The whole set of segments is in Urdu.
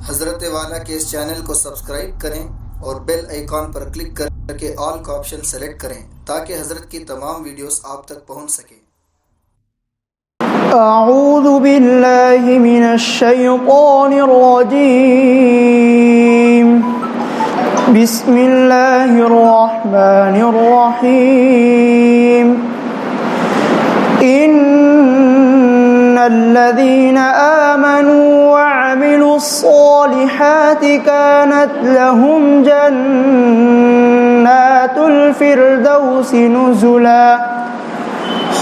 حضرت والا کے اس چینل کو سبسکرائب کریں اور بیل آئیکن پر کلک کر کے آل کا آپشن سلیکٹ کریں تاکہ حضرت کی تمام ویڈیوز آپ تک پہنچ سکیں۔ اعوذ باللہ من الشیطان الرجیم، بسم اللہ الرحمن الرحیم۔ ان الذین آمنوا وعملوا الصالحات كانت لهم جنات الفردوس نزلا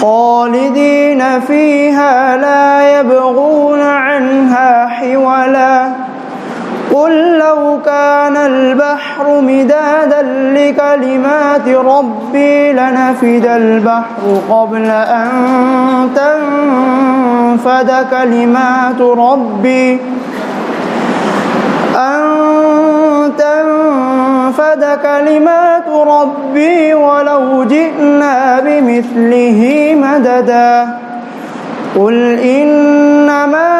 خالدين فيها لا يبغون عنها حولا قل لو كان البحر مدادا لكلمات ربي لنفد البحر قبل أن تنفد كلمات ربي ولو جئنا بمثله مددا قل إنما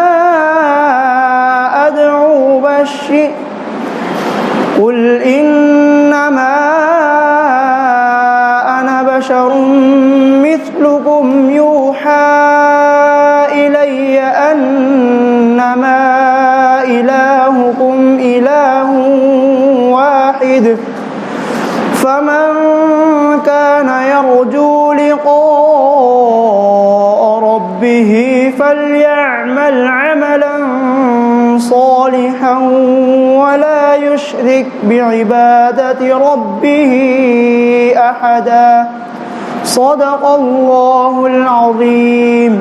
أنا بشر مثلكم يوحى إلي أنما إلهكم إله واحد فمن كان يرجو لقاء ربه فليعمل عملا صالحا ولا يشرك بعبادة ربه أحدا صدق الله العظيم۔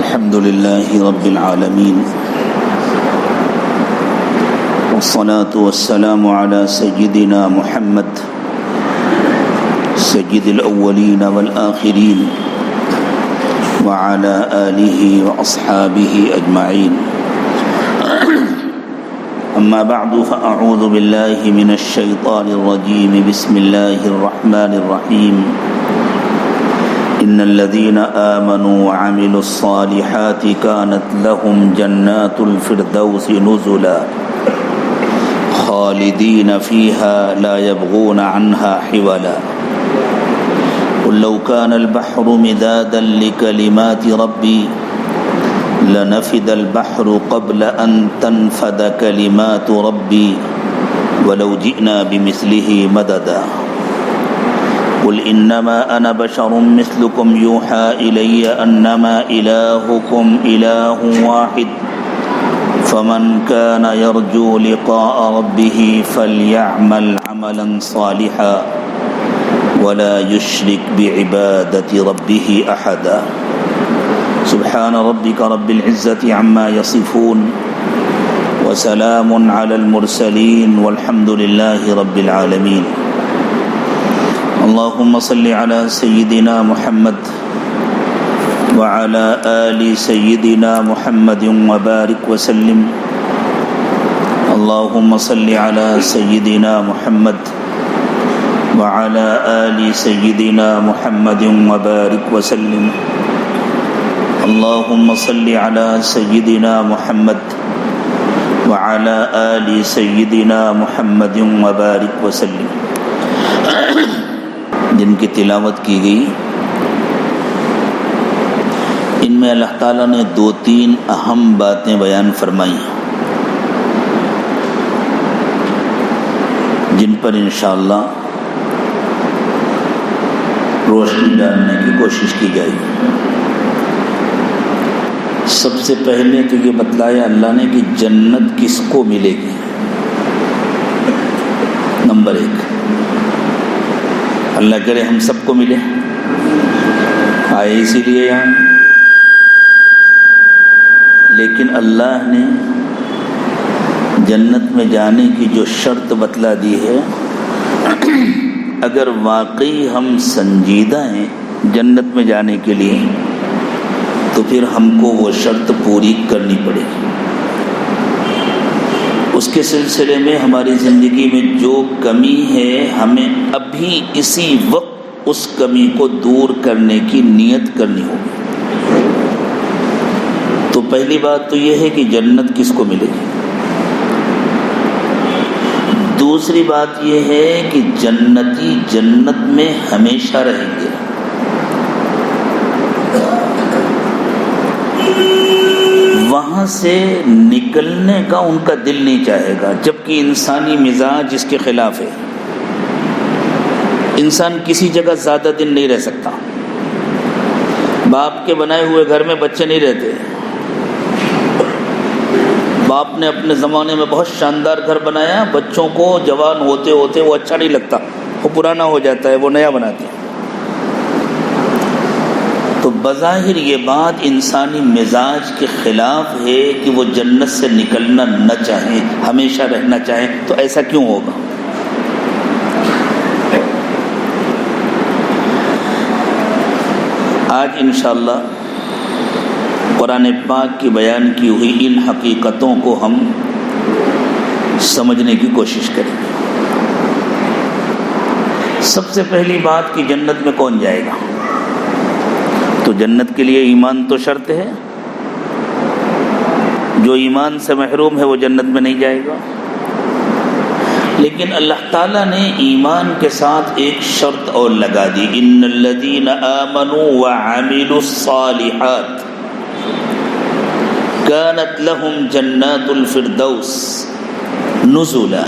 الحمد لله رب العالمين والصلاة والسلام على سيدنا محمد سيد الأولين والآخرين وعلى آله وأصحابه أجمعين أما بعد فأعوذ بالله من الشيطان الرجيم بسم الله الرحمن الرحيم إن الذين آمنوا وعملوا الصالحات كانت لهم جنات الفردوس نزلا خالدين فيها لا يبغون عنها حولا قل لو كان البحر مدادا لكلمات ربي لنفد البحر قبل أن تنفد كلمات ربي ولو جئنا بمثله مددا قل إنما أنا بشر مثلكم يوحى إلي أنما إلهكم إله واحد فمن كان يرجو لقاء ربه فليعمل عملا صالحا ولا يشرك بعبادة ربه أحدا سبحان ربك رب العزة عما يصفون وسلام على المرسلين والحمد لله رب العالمين۔ اللهم صل على سيدنا محمد وعلى آل سيدنا محمد وبارك وسلم۔ اللهم صل على سيدنا محمد وعلى آل سيدنا محمد وبارك وسلم۔ اللهم صل على سيدنا محمد وعلى آل سيدنا محمد وبارك وسلم۔ جن کی تلاوت کی گئی ان میں اللہ تعالیٰ نے 2-3 اہم باتیں بیان فرمائی جن پر انشاءاللہ روشنی ڈالنے کی کوشش کی جائے گی۔ سب سے پہلے تو یہ بتلایا اللہ نے کہ جنت کس کو ملے گی۔ نمبر 1، اللہ کرے ہم سب کو ملے، آئے اسی لیے یہاں، لیکن اللہ نے جنت میں جانے کی جو شرط بتلا دی ہے، اگر واقعی ہم سنجیدہ ہیں جنت میں جانے کے لیے تو پھر ہم کو وہ شرط پوری کرنی پڑے گی۔ اس کے سلسلے میں ہماری زندگی میں جو کمی ہے ہمیں ابھی اسی وقت اس کمی کو دور کرنے کی نیت کرنی ہوگی۔ تو پہلی بات تو یہ ہے کہ جنت کس کو ملے گی۔ دوسری بات یہ ہے کہ جنتی جنت میں ہمیشہ رہیں گے۔ وہاں سے نکلنے کا ان کا دل نہیں چاہے گا، جبکہ انسانی مزاج اس کے خلاف ہے۔ انسان کسی جگہ زیادہ دن نہیں رہ سکتا۔ باپ کے بنائے ہوئے گھر میں بچے نہیں رہتے۔ باپ نے اپنے زمانے میں بہت شاندار گھر بنایا، بچوں کو جوان ہوتے ہوتے وہ اچھا نہیں لگتا، وہ پرانا ہو جاتا ہے، وہ نیا بناتے ہیں۔ تو بظاہر یہ بات انسانی مزاج کے خلاف ہے کہ وہ جنت سے نکلنا نہ چاہیں، ہمیشہ رہنا چاہیں۔ تو ایسا کیوں ہوگا؟ آج انشاءاللہ قرآن پاک کی بیان کی ہوئی ان حقیقتوں کو ہم سمجھنے کی کوشش کریں۔ سب سے پہلی بات کہ جنت میں کون جائے گا؟ تو جنت کے لیے ایمان تو شرط ہے۔ جو ایمان سے محروم ہے وہ جنت میں نہیں جائے گا۔ لیکن اللہ تعالیٰ نے ایمان کے ساتھ ایک شرط اور لگا دی، ان الذین آمنوا وعملوا الصالحات كانت لهم جنات الفردوس نزلا۔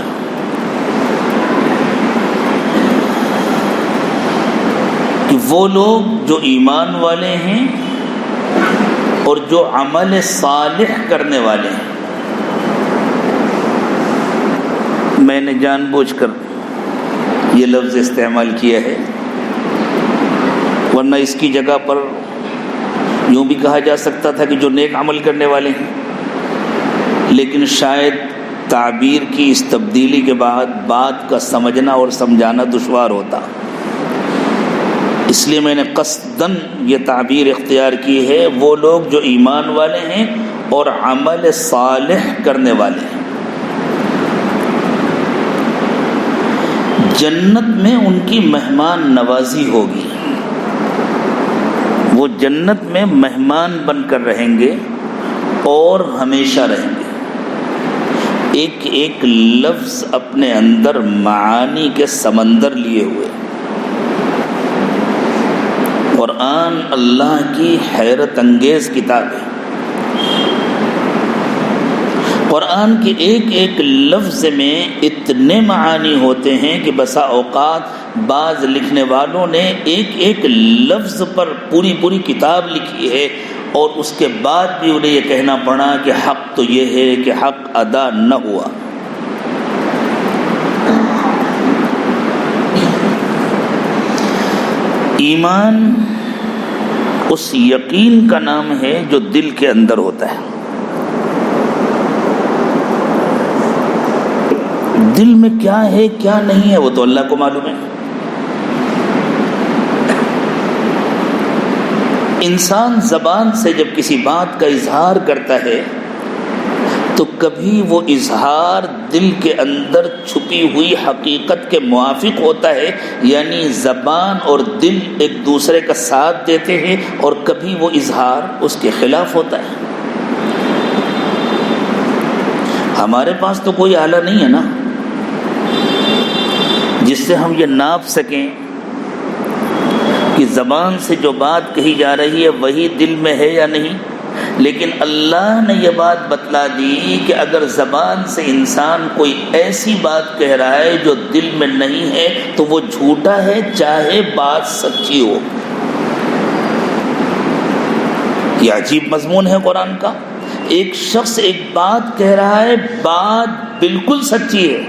کہ وہ لوگ جو ایمان والے ہیں اور جو عمل صالح کرنے والے ہیں، میں نے جان بوجھ کر یہ لفظ استعمال کیا ہے، ورنہ اس کی جگہ پر یوں بھی کہا جا سکتا تھا کہ جو نیک عمل کرنے والے ہیں، لیکن شاید تعبیر کی اس تبدیلی کے بعد بات کا سمجھنا اور سمجھانا دشوار ہوتا، اس لیے میں نے قصداً یہ تعبیر اختیار کی ہے، وہ لوگ جو ایمان والے ہیں اور عمل صالح کرنے والے ہیں، جنت میں ان کی مہمان نوازی ہوگی، وہ جنت میں مہمان بن کر رہیں گے اور ہمیشہ رہیں گے۔ ایک ایک لفظ اپنے اندر معانی کے سمندر لیے ہوئے۔ قرآن اللہ کی حیرت انگیز کتاب ہے۔ قرآن کے ایک ایک لفظ میں اتنے معانی ہوتے ہیں کہ بسا اوقات بعض لکھنے والوں نے ایک ایک لفظ پر پوری پوری کتاب لکھی ہے، اور اس کے بعد بھی انہیں یہ کہنا پڑا کہ حق تو یہ ہے کہ حق ادا نہ ہوا۔ ایمان اس یقین کا نام ہے جو دل کے اندر ہوتا ہے۔ دل میں کیا ہے کیا نہیں ہے وہ تو اللہ کو معلوم ہے۔ انسان زبان سے جب کسی بات کا اظہار کرتا ہے تو کبھی وہ اظہار دل کے اندر چھپی ہوئی حقیقت کے موافق ہوتا ہے، یعنی زبان اور دل ایک دوسرے کا ساتھ دیتے ہیں، اور کبھی وہ اظہار اس کے خلاف ہوتا ہے۔ ہمارے پاس تو کوئی آلہ نہیں ہے نا جس سے ہم یہ ناپ سکیں کہ زبان سے جو بات کہی جا رہی ہے وہی دل میں ہے یا نہیں، لیکن اللہ نے یہ بات بتلا دی کہ اگر زبان سے انسان کوئی ایسی بات کہہ رہا ہے جو دل میں نہیں ہے تو وہ جھوٹا ہے، چاہے بات سچی ہو۔ یہ عجیب مضمون ہے قرآن کا۔ ایک شخص ایک بات کہہ رہا ہے، بات بالکل سچی ہے،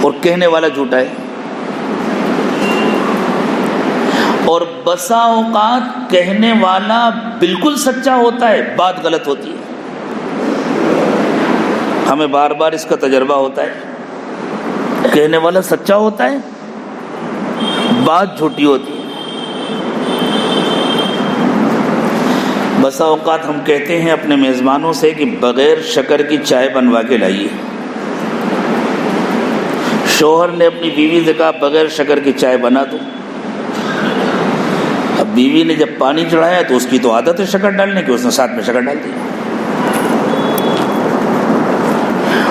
اور کہنے والا جھوٹا ہے، اور بسا اوقات کہنے والا بالکل سچا ہوتا ہے، بات غلط ہوتی ہے۔ ہمیں بار بار اس کا تجربہ ہوتا ہے، کہنے والا سچا ہوتا ہے، بات جھوٹی ہوتی ہے۔ بسا اوقات ہم کہتے ہیں اپنے میزبانوں سے کہ بغیر شکر کی چائے بنوا کے لائیے۔ شوہر نے اپنی بیوی سے کہا بغیر شکر کی چائے بنا دو۔ اب بیوی نے جب پانی چڑھایا تو اس کی تو عادت ہے شکر ڈالنے کی، اس نے ساتھ میں شکر ڈال دی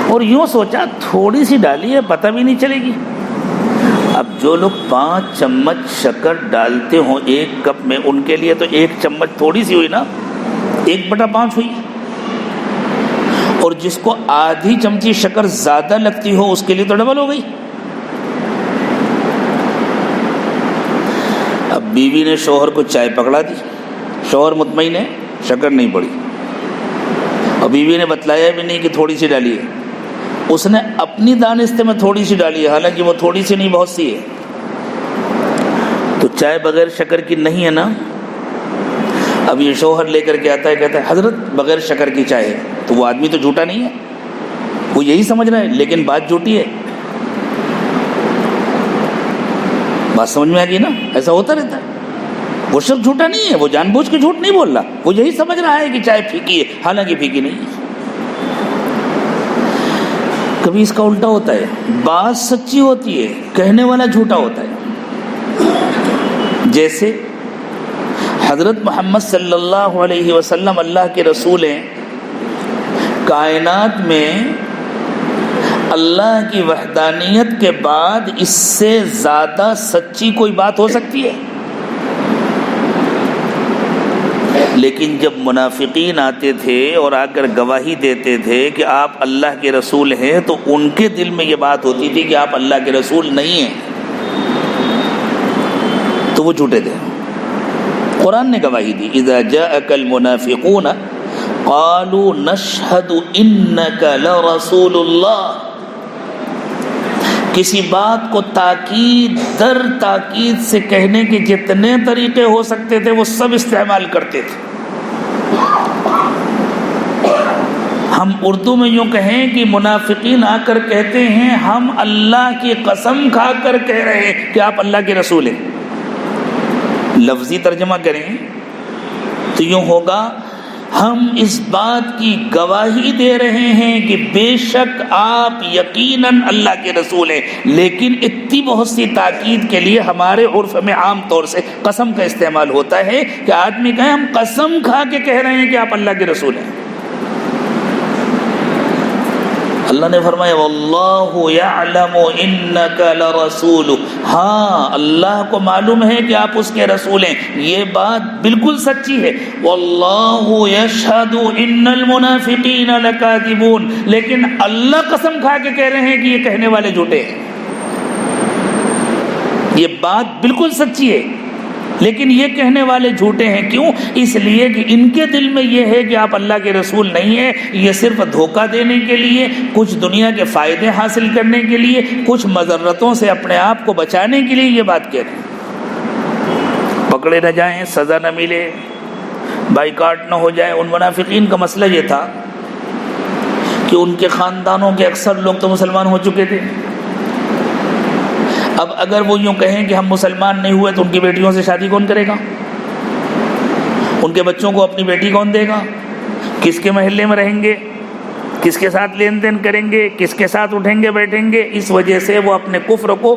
اور یوں سوچا تھوڑی سی ڈالی ہے، پتہ بھی نہیں چلے گی۔ اب جو لوگ 5 چمچ شکر ڈالتے ہوں ایک کپ میں، ان کے لیے تو 1 چمچ تھوڑی سی ہوئی نا، 1/5 ہوئی، اور جس کو آدھی چمچی شکر زیادہ لگتی ہو اس کے لیے تو ڈبل ہو گئی۔ اب بیوی نے شوہر کو چائے پکڑا دی، شوہر مطمئن ہے شکر نہیں پڑی، اور بیوی نے بتلایا بھی نہیں کہ تھوڑی سی ڈالی ہے، اس نے اپنی دانستہ میں تھوڑی سی ڈالی ہے، حالانکہ وہ تھوڑی سی نہیں بہت سی ہے۔ تو چائے بغیر شکر کی نہیں ہے نا۔ اب یہ شوہر لے کر کے آتا ہے، کہتا ہے حضرت بغیر شکر کی چائے ہے، تو وہ آدمی تو جھوٹا نہیں ہے، وہ یہی سمجھ رہا ہے، لیکن بات جھوٹی ہے۔ بات سمجھ میں آ گئی نا؟ ایسا ہوتا رہتا ہے، وہ شخص جھوٹا نہیں ہے، وہ جان بوجھ کے جھوٹ نہیں بول رہا، وہ یہی سمجھ رہا ہے کہ چائے پھیکی ہے، حالانکہ پھیکی نہیں ہے۔ کبھی اس کا الٹا ہوتا ہے، بات سچی ہوتی ہے، کہنے والا جھوٹا ہوتا ہے۔ جیسے حضرت محمد صلی اللہ علیہ وسلم اللہ کے رسول ہیں، کائنات میں اللہ کی وحدانیت کے بعد اس سے زیادہ سچی کوئی بات ہو سکتی ہے؟ لیکن جب منافقین آتے تھے اور آ کر گواہی دیتے تھے کہ آپ اللہ کے رسول ہیں، تو ان کے دل میں یہ بات ہوتی تھی کہ آپ اللہ کے رسول نہیں ہیں، تو وہ جھوٹے تھے۔ قرآن نے گواہی دی، اذا جاءک المنافقون قالوا نشہد انک لرسول اللہ۔ کسی بات کو تاکید در تاکید سے کہنے کے جتنے طریقے ہو سکتے تھے وہ سب استعمال کرتے تھے۔ ہم اردو میں یوں کہیں کہ منافقین آ کر کہتے ہیں ہم اللہ کی قسم کھا کر کہہ رہے ہیں کہ آپ اللہ کے رسول ہیں۔ لفظی ترجمہ کریں تو یوں ہوگا، ہم اس بات کی گواہی دے رہے ہیں کہ بے شک آپ یقیناً اللہ کے رسول ہیں، لیکن اتنی بہت سی تاکید کے لیے ہمارے عرف میں عام طور سے قسم کا استعمال ہوتا ہے کہ آدمی کہے ہم قسم کھا کے کہہ رہے ہیں کہ آپ اللہ کے رسول ہیں۔ اللہ نے فرمایا واللہ یعلم انک لرسول، ہاں اللہ کو معلوم ہے کہ آپ اس کے رسول ہیں، یہ بات بالکل سچی ہے۔ واللہ یشہد ان المنافقین لکاذبون، لیکن اللہ قسم کھا کے کہہ رہے ہیں کہ یہ کہنے والے جھوٹے ہیں۔ یہ بات بالکل سچی ہے لیکن یہ کہنے والے جھوٹے ہیں۔ کیوں؟ اس لیے کہ ان کے دل میں یہ ہے کہ آپ اللہ کے رسول نہیں ہیں، یہ صرف دھوکہ دینے کے لیے، کچھ دنیا کے فائدے حاصل کرنے کے لیے، کچھ مضرتوں سے اپنے آپ کو بچانے کے لیے یہ بات کہہ رہے ہیں۔ پکڑے نہ جائیں، سزا نہ ملے، بائیکاٹ نہ ہو جائے۔ ان منافقین کا مسئلہ یہ تھا کہ ان کے خاندانوں کے اکثر لوگ تو مسلمان ہو چکے تھے۔ اب اگر وہ یوں کہیں کہ ہم مسلمان نہیں ہوئے تو ان کی بیٹیوں سے شادی کون کرے گا؟ ان کے بچوں کو اپنی بیٹی کون دے گا؟ کس کے محلے میں رہیں گے؟ کس کے ساتھ لین دین کریں گے؟ کس کے ساتھ اٹھیں گے بیٹھیں گے؟ اس وجہ سے وہ اپنے کفر کو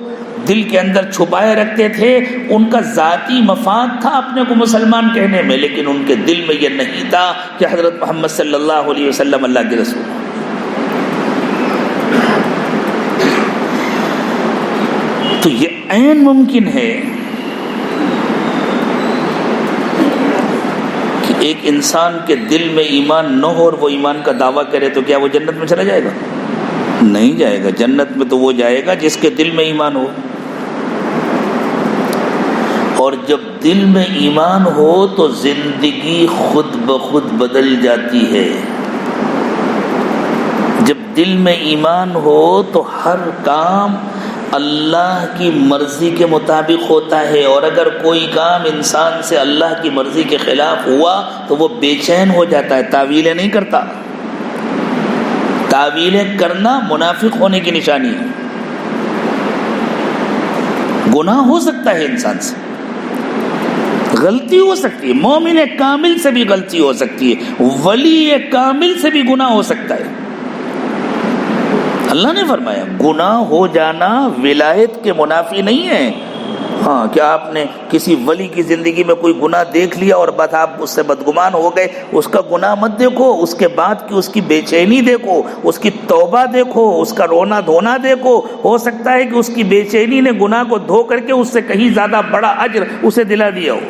دل کے اندر چھپائے رکھتے تھے۔ ان کا ذاتی مفاد تھا اپنے کو مسلمان کہنے میں، لیکن ان کے دل میں یہ نہیں تھا کہ حضرت محمد صلی اللہ علیہ وسلم اللہ کے رسول ہیں۔ تو یہ عین ممکن ہے کہ ایک انسان کے دل میں ایمان نہ ہو اور وہ ایمان کا دعویٰ کرے، تو کیا وہ جنت میں چلا جائے گا؟ نہیں جائے گا۔ جنت میں تو وہ جائے گا جس کے دل میں ایمان ہو، اور جب دل میں ایمان ہو تو زندگی خود بخود بدل جاتی ہے۔ جب دل میں ایمان ہو تو ہر کام اللہ کی مرضی کے مطابق ہوتا ہے، اور اگر کوئی کام انسان سے اللہ کی مرضی کے خلاف ہوا تو وہ بے چین ہو جاتا ہے، تعویلیں نہیں کرتا۔ تعویلیں کرنا منافق ہونے کی نشانی ہے۔ گناہ ہو سکتا ہے انسان سے، غلطی ہو سکتی ہے، مومن کامل سے بھی غلطی ہو سکتی ہے، ولی کامل سے بھی گناہ ہو سکتا ہے۔ اللہ نے فرمایا گناہ ہو جانا ولایت کے منافی نہیں ہے۔ ہاں، کیا آپ نے کسی ولی کی زندگی میں کوئی گناہ دیکھ لیا اور بس آپ اس سے بدگمان ہو گئے؟ اس کا گناہ مت دیکھو، اس کے بعد کی اس کی بے چینی دیکھو، اس کی توبہ دیکھو، اس کا رونا دھونا دیکھو۔ ہو سکتا ہے کہ اس کی بے چینی نے گناہ کو دھو کر کے اس سے کہیں زیادہ بڑا اجر اسے دلا دیا ہو۔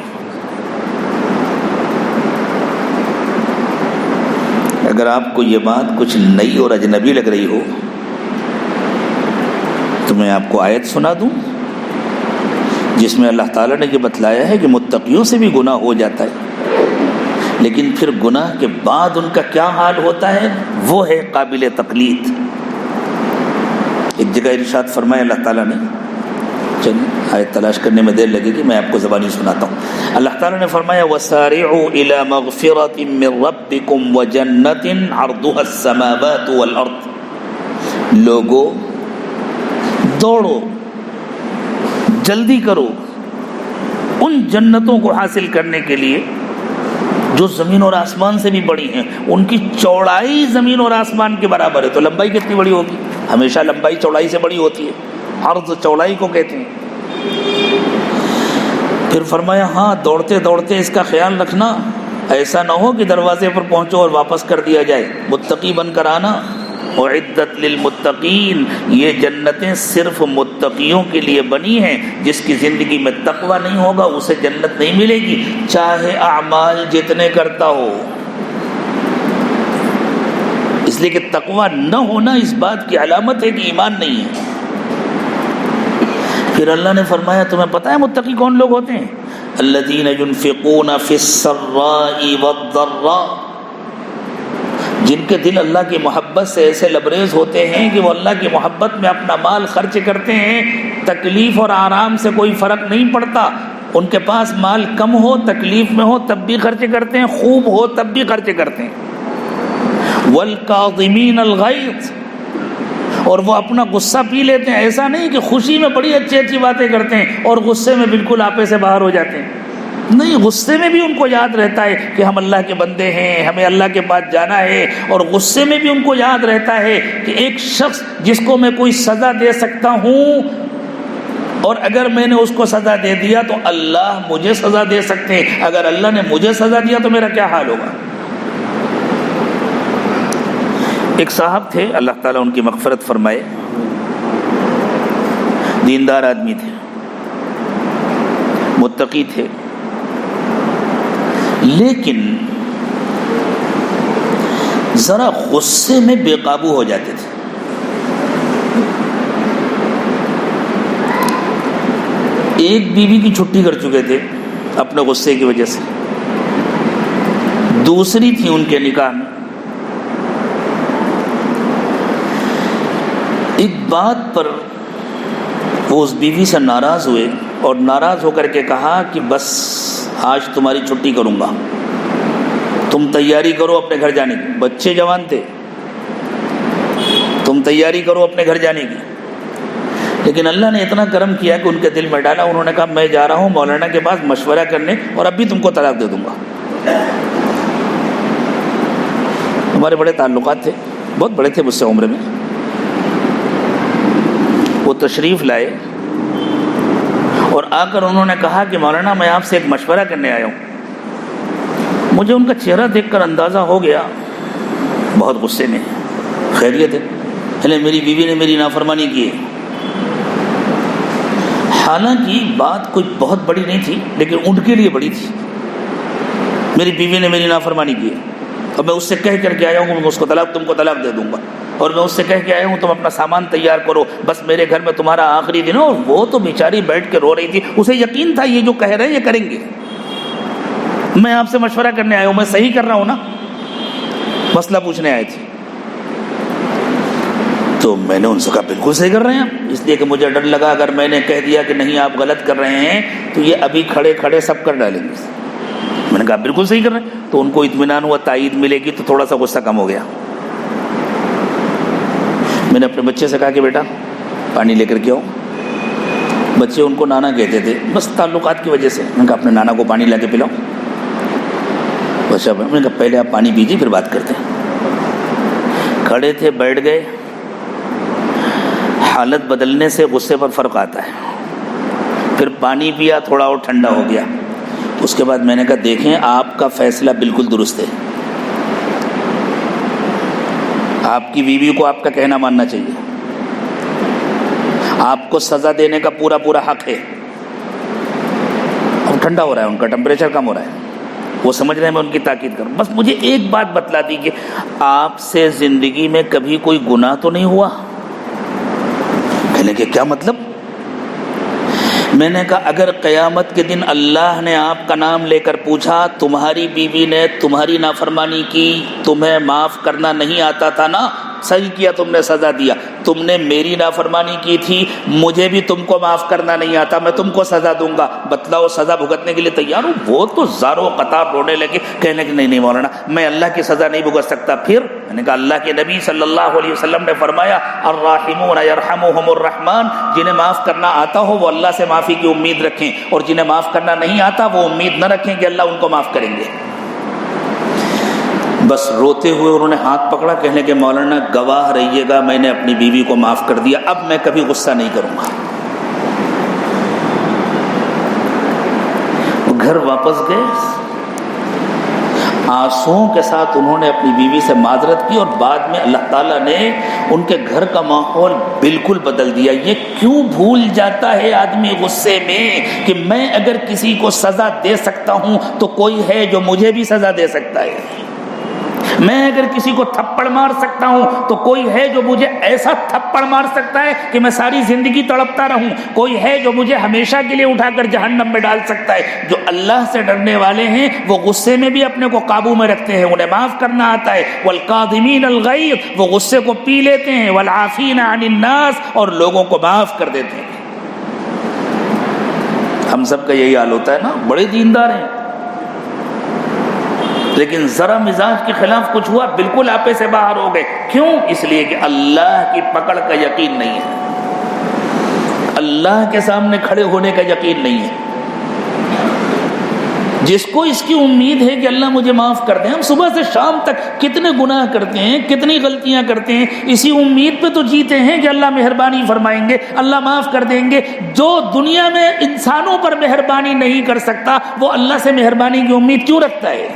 اگر آپ کو یہ بات کچھ نئی اور اجنبی لگ رہی ہو تو میں آپ کو آیت سنا دوں جس میں اللہ تعالیٰ نے یہ بتلایا ہے کہ متقیوں سے بھی گناہ ہو جاتا ہے، لیکن پھر گناہ کے بعد ان کا کیا حال ہوتا ہے وہ ہے قابل تقلید۔ ایک جگہ ارشاد فرمایا اللہ تعالیٰ نے، چلیے آیت تلاش کرنے میں دیر لگے گی، میں آپ کو زبانی سناتا ہوں۔ اللہ تعالیٰ نے فرمایا وَسَارِعُوا إِلَى مَغْفِرَةٍ مِّن رَبِّكُمْ وَجَنَّةٍ عَرْضُهَا السَّمَاوَاتُ وَالْأَرْضُ، لوگو دوڑو، جلدی کرو ان جنتوں کو حاصل کرنے کے لیے جو زمین اور آسمان سے بھی بڑی ہیں۔ ان کی چوڑائی زمین اور آسمان کے برابر ہے، تو لمبائی کتنی بڑی ہوگی؟ ہمیشہ لمبائی چوڑائی سے بڑی ہوتی ہے، عرض چوڑائی کو کہتے ہیں۔ پھر فرمایا ہاں دوڑتے دوڑتے اس کا خیال رکھنا، ایسا نہ ہو کہ دروازے پر پہنچو اور واپس کر دیا جائے، متقی بن کر آنا۔ اعدت للمتقین، یہ جنتیں صرف متقیوں کے لیے بنی ہیں۔ جس کی زندگی میں تقوی نہیں ہوگا اسے جنت نہیں ملے گی، چاہے اعمال جتنے کرتا ہو۔ اس لیے کہ تقوی نہ ہونا اس بات کی علامت ہے کہ ایمان نہیں ہے۔ پھر اللہ نے فرمایا تمہیں پتہ ہے متقی کون لوگ ہوتے ہیں؟ الذین ينفقون فی السراء والضراء، جن کے دل اللہ کی محبت سے ایسے لبریز ہوتے ہیں کہ وہ اللہ کی محبت میں اپنا مال خرچ کرتے ہیں، تکلیف اور آرام سے کوئی فرق نہیں پڑتا، ان کے پاس مال کم ہو، تکلیف میں ہو تب بھی خرچ کرتے ہیں، خوب ہو تب بھی خرچ کرتے ہیں۔ والکاظمین الغیظ، اور وہ اپنا غصہ پی لیتے ہیں، ایسا نہیں کہ خوشی میں بڑی اچھی اچھی باتیں کرتے ہیں اور غصے میں بالکل آپے سے باہر ہو جاتے ہیں، نہیں، غصے میں بھی ان کو یاد رہتا ہے کہ ہم اللہ کے بندے ہیں، ہمیں اللہ کے پاس جانا ہے، اور غصے میں بھی ان کو یاد رہتا ہے کہ ایک شخص جس کو میں کوئی سزا دے سکتا ہوں اور اگر میں نے اس کو سزا دے دیا تو اللہ مجھے سزا دے سکتے ہیں، اگر اللہ نے مجھے سزا دیا تو میرا کیا حال ہوگا۔ ایک صاحب تھے، اللہ تعالیٰ ان کی مغفرت فرمائے، دیندار آدمی تھے، متقی تھے، لیکن ذرا غصے میں بے قابو ہو جاتے تھے۔ ایک بیوی کی چھٹی کر چکے تھے اپنے غصے کی وجہ سے، دوسری تھی ان کے نکاح میں۔ ایک بات پر وہ اس بیوی سے ناراض ہوئے اور ناراض ہو کر کے کہا کہ بس آج تمہاری چھٹی کروں گا، تم تیاری کرو اپنے گھر جانے کی۔ بچے جوان تھے، تم تیاری کرو اپنے گھر جانے کی۔ لیکن اللہ نے اتنا کرم کیا کہ ان کے دل میں ڈالا، انہوں نے کہا میں جا رہا ہوں مولانا کے پاس مشورہ کرنے اور اب بھی تم کو طلاق دے دوں گا۔ ہمارے بڑے تعلقات تھے، بہت بڑے تھے مجھ سے عمر میں۔ وہ تشریف لائے اور آ کر انہوں نے کہا کہ مولانا میں آپ سے ایک مشورہ کرنے آیا ہوں۔ مجھے ان کا چہرہ دیکھ کر اندازہ ہو گیا بہت غصے میں۔ خیریت ہے؟ میری بیوی نے میری نافرمانی کی ہے۔ حالانکہ بات کوئی بہت بڑی نہیں تھی لیکن ان کے لیے بڑی تھی۔ میری بیوی نے میری نافرمانی کی ہے اور میں اس سے کہہ کر کے آیا ہوں اس کو تم کو طلاق دے دوں گا، اور میں اس سے کہہ کے آیا ہوں تم اپنا سامان تیار کرو، بس میرے گھر میں تمہارا آخری دن ہو۔ اور وہ تو بیچاری بیٹھ کے رو رہی تھی، اسے یقین تھا یہ جو کہہ رہے ہیں یہ کریں گے۔ میں آپ سے مشورہ کرنے آیا ہوں، میں صحیح کر رہا ہوں نا؟ مسئلہ پوچھنے آئے تھے۔ تو میں نے ان سے کہا بالکل صحیح کر رہے ہیں، اس لیے کہ مجھے ڈر لگا اگر میں نے کہہ دیا کہ نہیں آپ غلط کر رہے ہیں تو یہ ابھی کھڑے کھڑے سب کر ڈالیں گے۔ میں نے کہا بالکل صحیح کر رہے ہیں، تو ان کو اطمینان ہوا تائید ملے گی، تو تھوڑا سا غصہ کم ہو گیا۔ میں نے اپنے بچے سے کہا کہ بیٹا پانی لے کر کے آؤ. بچے ان کو نانا کہتے تھے بس تعلقات کی وجہ سے. میں نے کہا اپنے نانا کو پانی لا کے پلاؤ. بچہ میں نے کہا پہلے آپ پانی پیجیے پھر بات کرتے ہیں. کھڑے تھے, بیٹھ گئے. حالت بدلنے سے غصے پر فرق آتا ہے. پھر پانی پیا, تھوڑا اور ٹھنڈا ہو گیا. اس کے بعد میں نے کہا دیکھیں آپ کا فیصلہ بالکل درست ہے, آپ کی بیوی کو آپ کا کہنا ماننا چاہیے, آپ کو سزا دینے کا پورا پورا حق ہے. اب ٹھنڈا ہو رہا ہے, ان کا ٹمپریچر کم ہو رہا ہے, وہ سمجھ رہے ہیں میں ان کی تاکید کروں. بس مجھے ایک بات بتلا دیجیے, آپ سے زندگی میں کبھی کوئی گناہ تو نہیں ہوا؟ کہنے کہ کیا مطلب؟ میں نے کہا اگر قیامت کے دن اللہ نے آپ کا نام لے کر پوچھا تمہاری بیوی نے تمہاری نافرمانی کی, تمہیں معاف کرنا نہیں آتا تھا نا, صحیح کیا تم نے, سزا دیا. تم نے میری نافرمانی کی تھی, مجھے بھی تم کو معاف کرنا نہیں آتا, میں تم کو سزا دوں گا, بتلاؤ سزا بھگتنے کے لیے تیار ہوں؟ وہ تو زاروں قطار رونے لگے, کہنے کہ نہیں مولانا میں اللہ کی سزا نہیں بھگت سکتا. پھر میں نے کہا اللہ کے نبی صلی اللہ علیہ وسلم نے فرمایا الراحمون یرحمہم الرحمن, جنہیں معاف کرنا آتا ہو وہ اللہ سے معافی کی امید رکھیں, اور جنہیں معاف کرنا نہیں آتا وہ امید نہ رکھیں کہ اللہ ان کو معاف کریں گے. بس روتے ہوئے انہوں نے ہاتھ پکڑا, کہنے کہ مولانا گواہ رہیے گا میں نے اپنی بیوی کو معاف کر دیا, اب میں کبھی غصہ نہیں کروں گا. وہ گھر واپس گئے, آنسوؤں کے ساتھ انہوں نے اپنی بیوی سے معذرت کی, اور بعد میں اللہ تعالیٰ نے ان کے گھر کا ماحول بالکل بدل دیا. یہ کیوں بھول جاتا ہے آدمی غصے میں کہ میں اگر کسی کو سزا دے سکتا ہوں تو کوئی ہے جو مجھے بھی سزا دے سکتا ہے, میں اگر کسی کو تھپڑ مار سکتا ہوں تو کوئی ہے جو مجھے ایسا تھپڑ مار سکتا ہے کہ میں ساری زندگی تڑپتا رہوں, کوئی ہے جو مجھے ہمیشہ کے لیے اٹھا کر جہنم میں ڈال سکتا ہے. جو اللہ سے ڈرنے والے ہیں وہ غصے میں بھی اپنے کو قابو میں رکھتے ہیں, انہیں معاف کرنا آتا ہے. والکاظمین الغیظ, وہ غصے کو پی لیتے ہیں. والعافین عن الناس, اور لوگوں کو معاف کر دیتے ہیں. ہم سب کا یہی حال ہوتا ہے نا, بڑے دیندار ہیں لیکن ذرا مزاج کے خلاف کچھ ہوا بالکل آپے سے باہر ہو گئے. کیوں؟ اس لیے کہ اللہ کی پکڑ کا یقین نہیں ہے, اللہ کے سامنے کھڑے ہونے کا یقین نہیں ہے. جس کو اس کی امید ہے کہ اللہ مجھے معاف کر دے, ہم صبح سے شام تک کتنے گناہ کرتے ہیں, کتنی غلطیاں کرتے ہیں, اسی امید پہ تو جیتے ہیں کہ اللہ مہربانی فرمائیں گے, اللہ معاف کر دیں گے. جو دنیا میں انسانوں پر مہربانی نہیں کر سکتا وہ اللہ سے مہربانی کی امید کیوں رکھتا ہے؟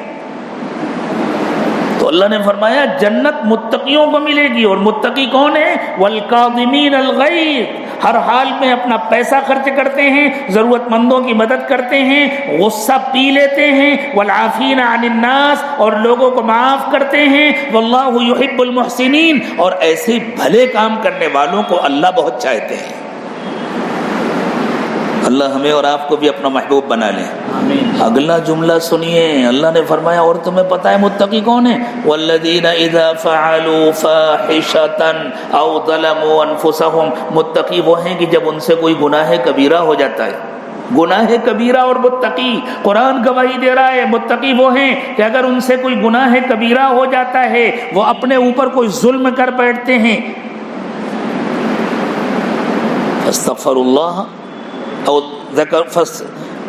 تو اللہ نے فرمایا جنت متقیوں کو ملے گی, اور متقی کون ہے؟ والکاظمین الغیظ, ہر حال میں اپنا پیسہ خرچ کرتے ہیں, ضرورت مندوں کی مدد کرتے ہیں, غصہ پی لیتے ہیں. والعافین عن الناس, اور لوگوں کو معاف کرتے ہیں. واللہ یحب المحسنین, اور ایسے بھلے کام کرنے والوں کو اللہ بہت چاہتے ہیں. اللہ ہمیں اور آپ کو بھی اپنا محبوب بنا لے. اگلا جملہ سنیے, اللہ نے فرمایا اور تمہیں پتہ ہے متقی کون ہے؟ والذین اذا فعلوا فاحشة او ظلموا انفسهم, متقی وہ ہیں کہ جب ان سے کوئی گناہ کبیرہ ہو جاتا ہے. گناہ کبیرہ اور متقی, قرآن گواہی دے رہا ہے متقی وہ ہیں کہ اگر ان سے کوئی گناہ کبیرہ ہو جاتا ہے, وہ اپنے اوپر کوئی ظلم کر بیٹھتے ہیں, استغفر اللہ او ذکر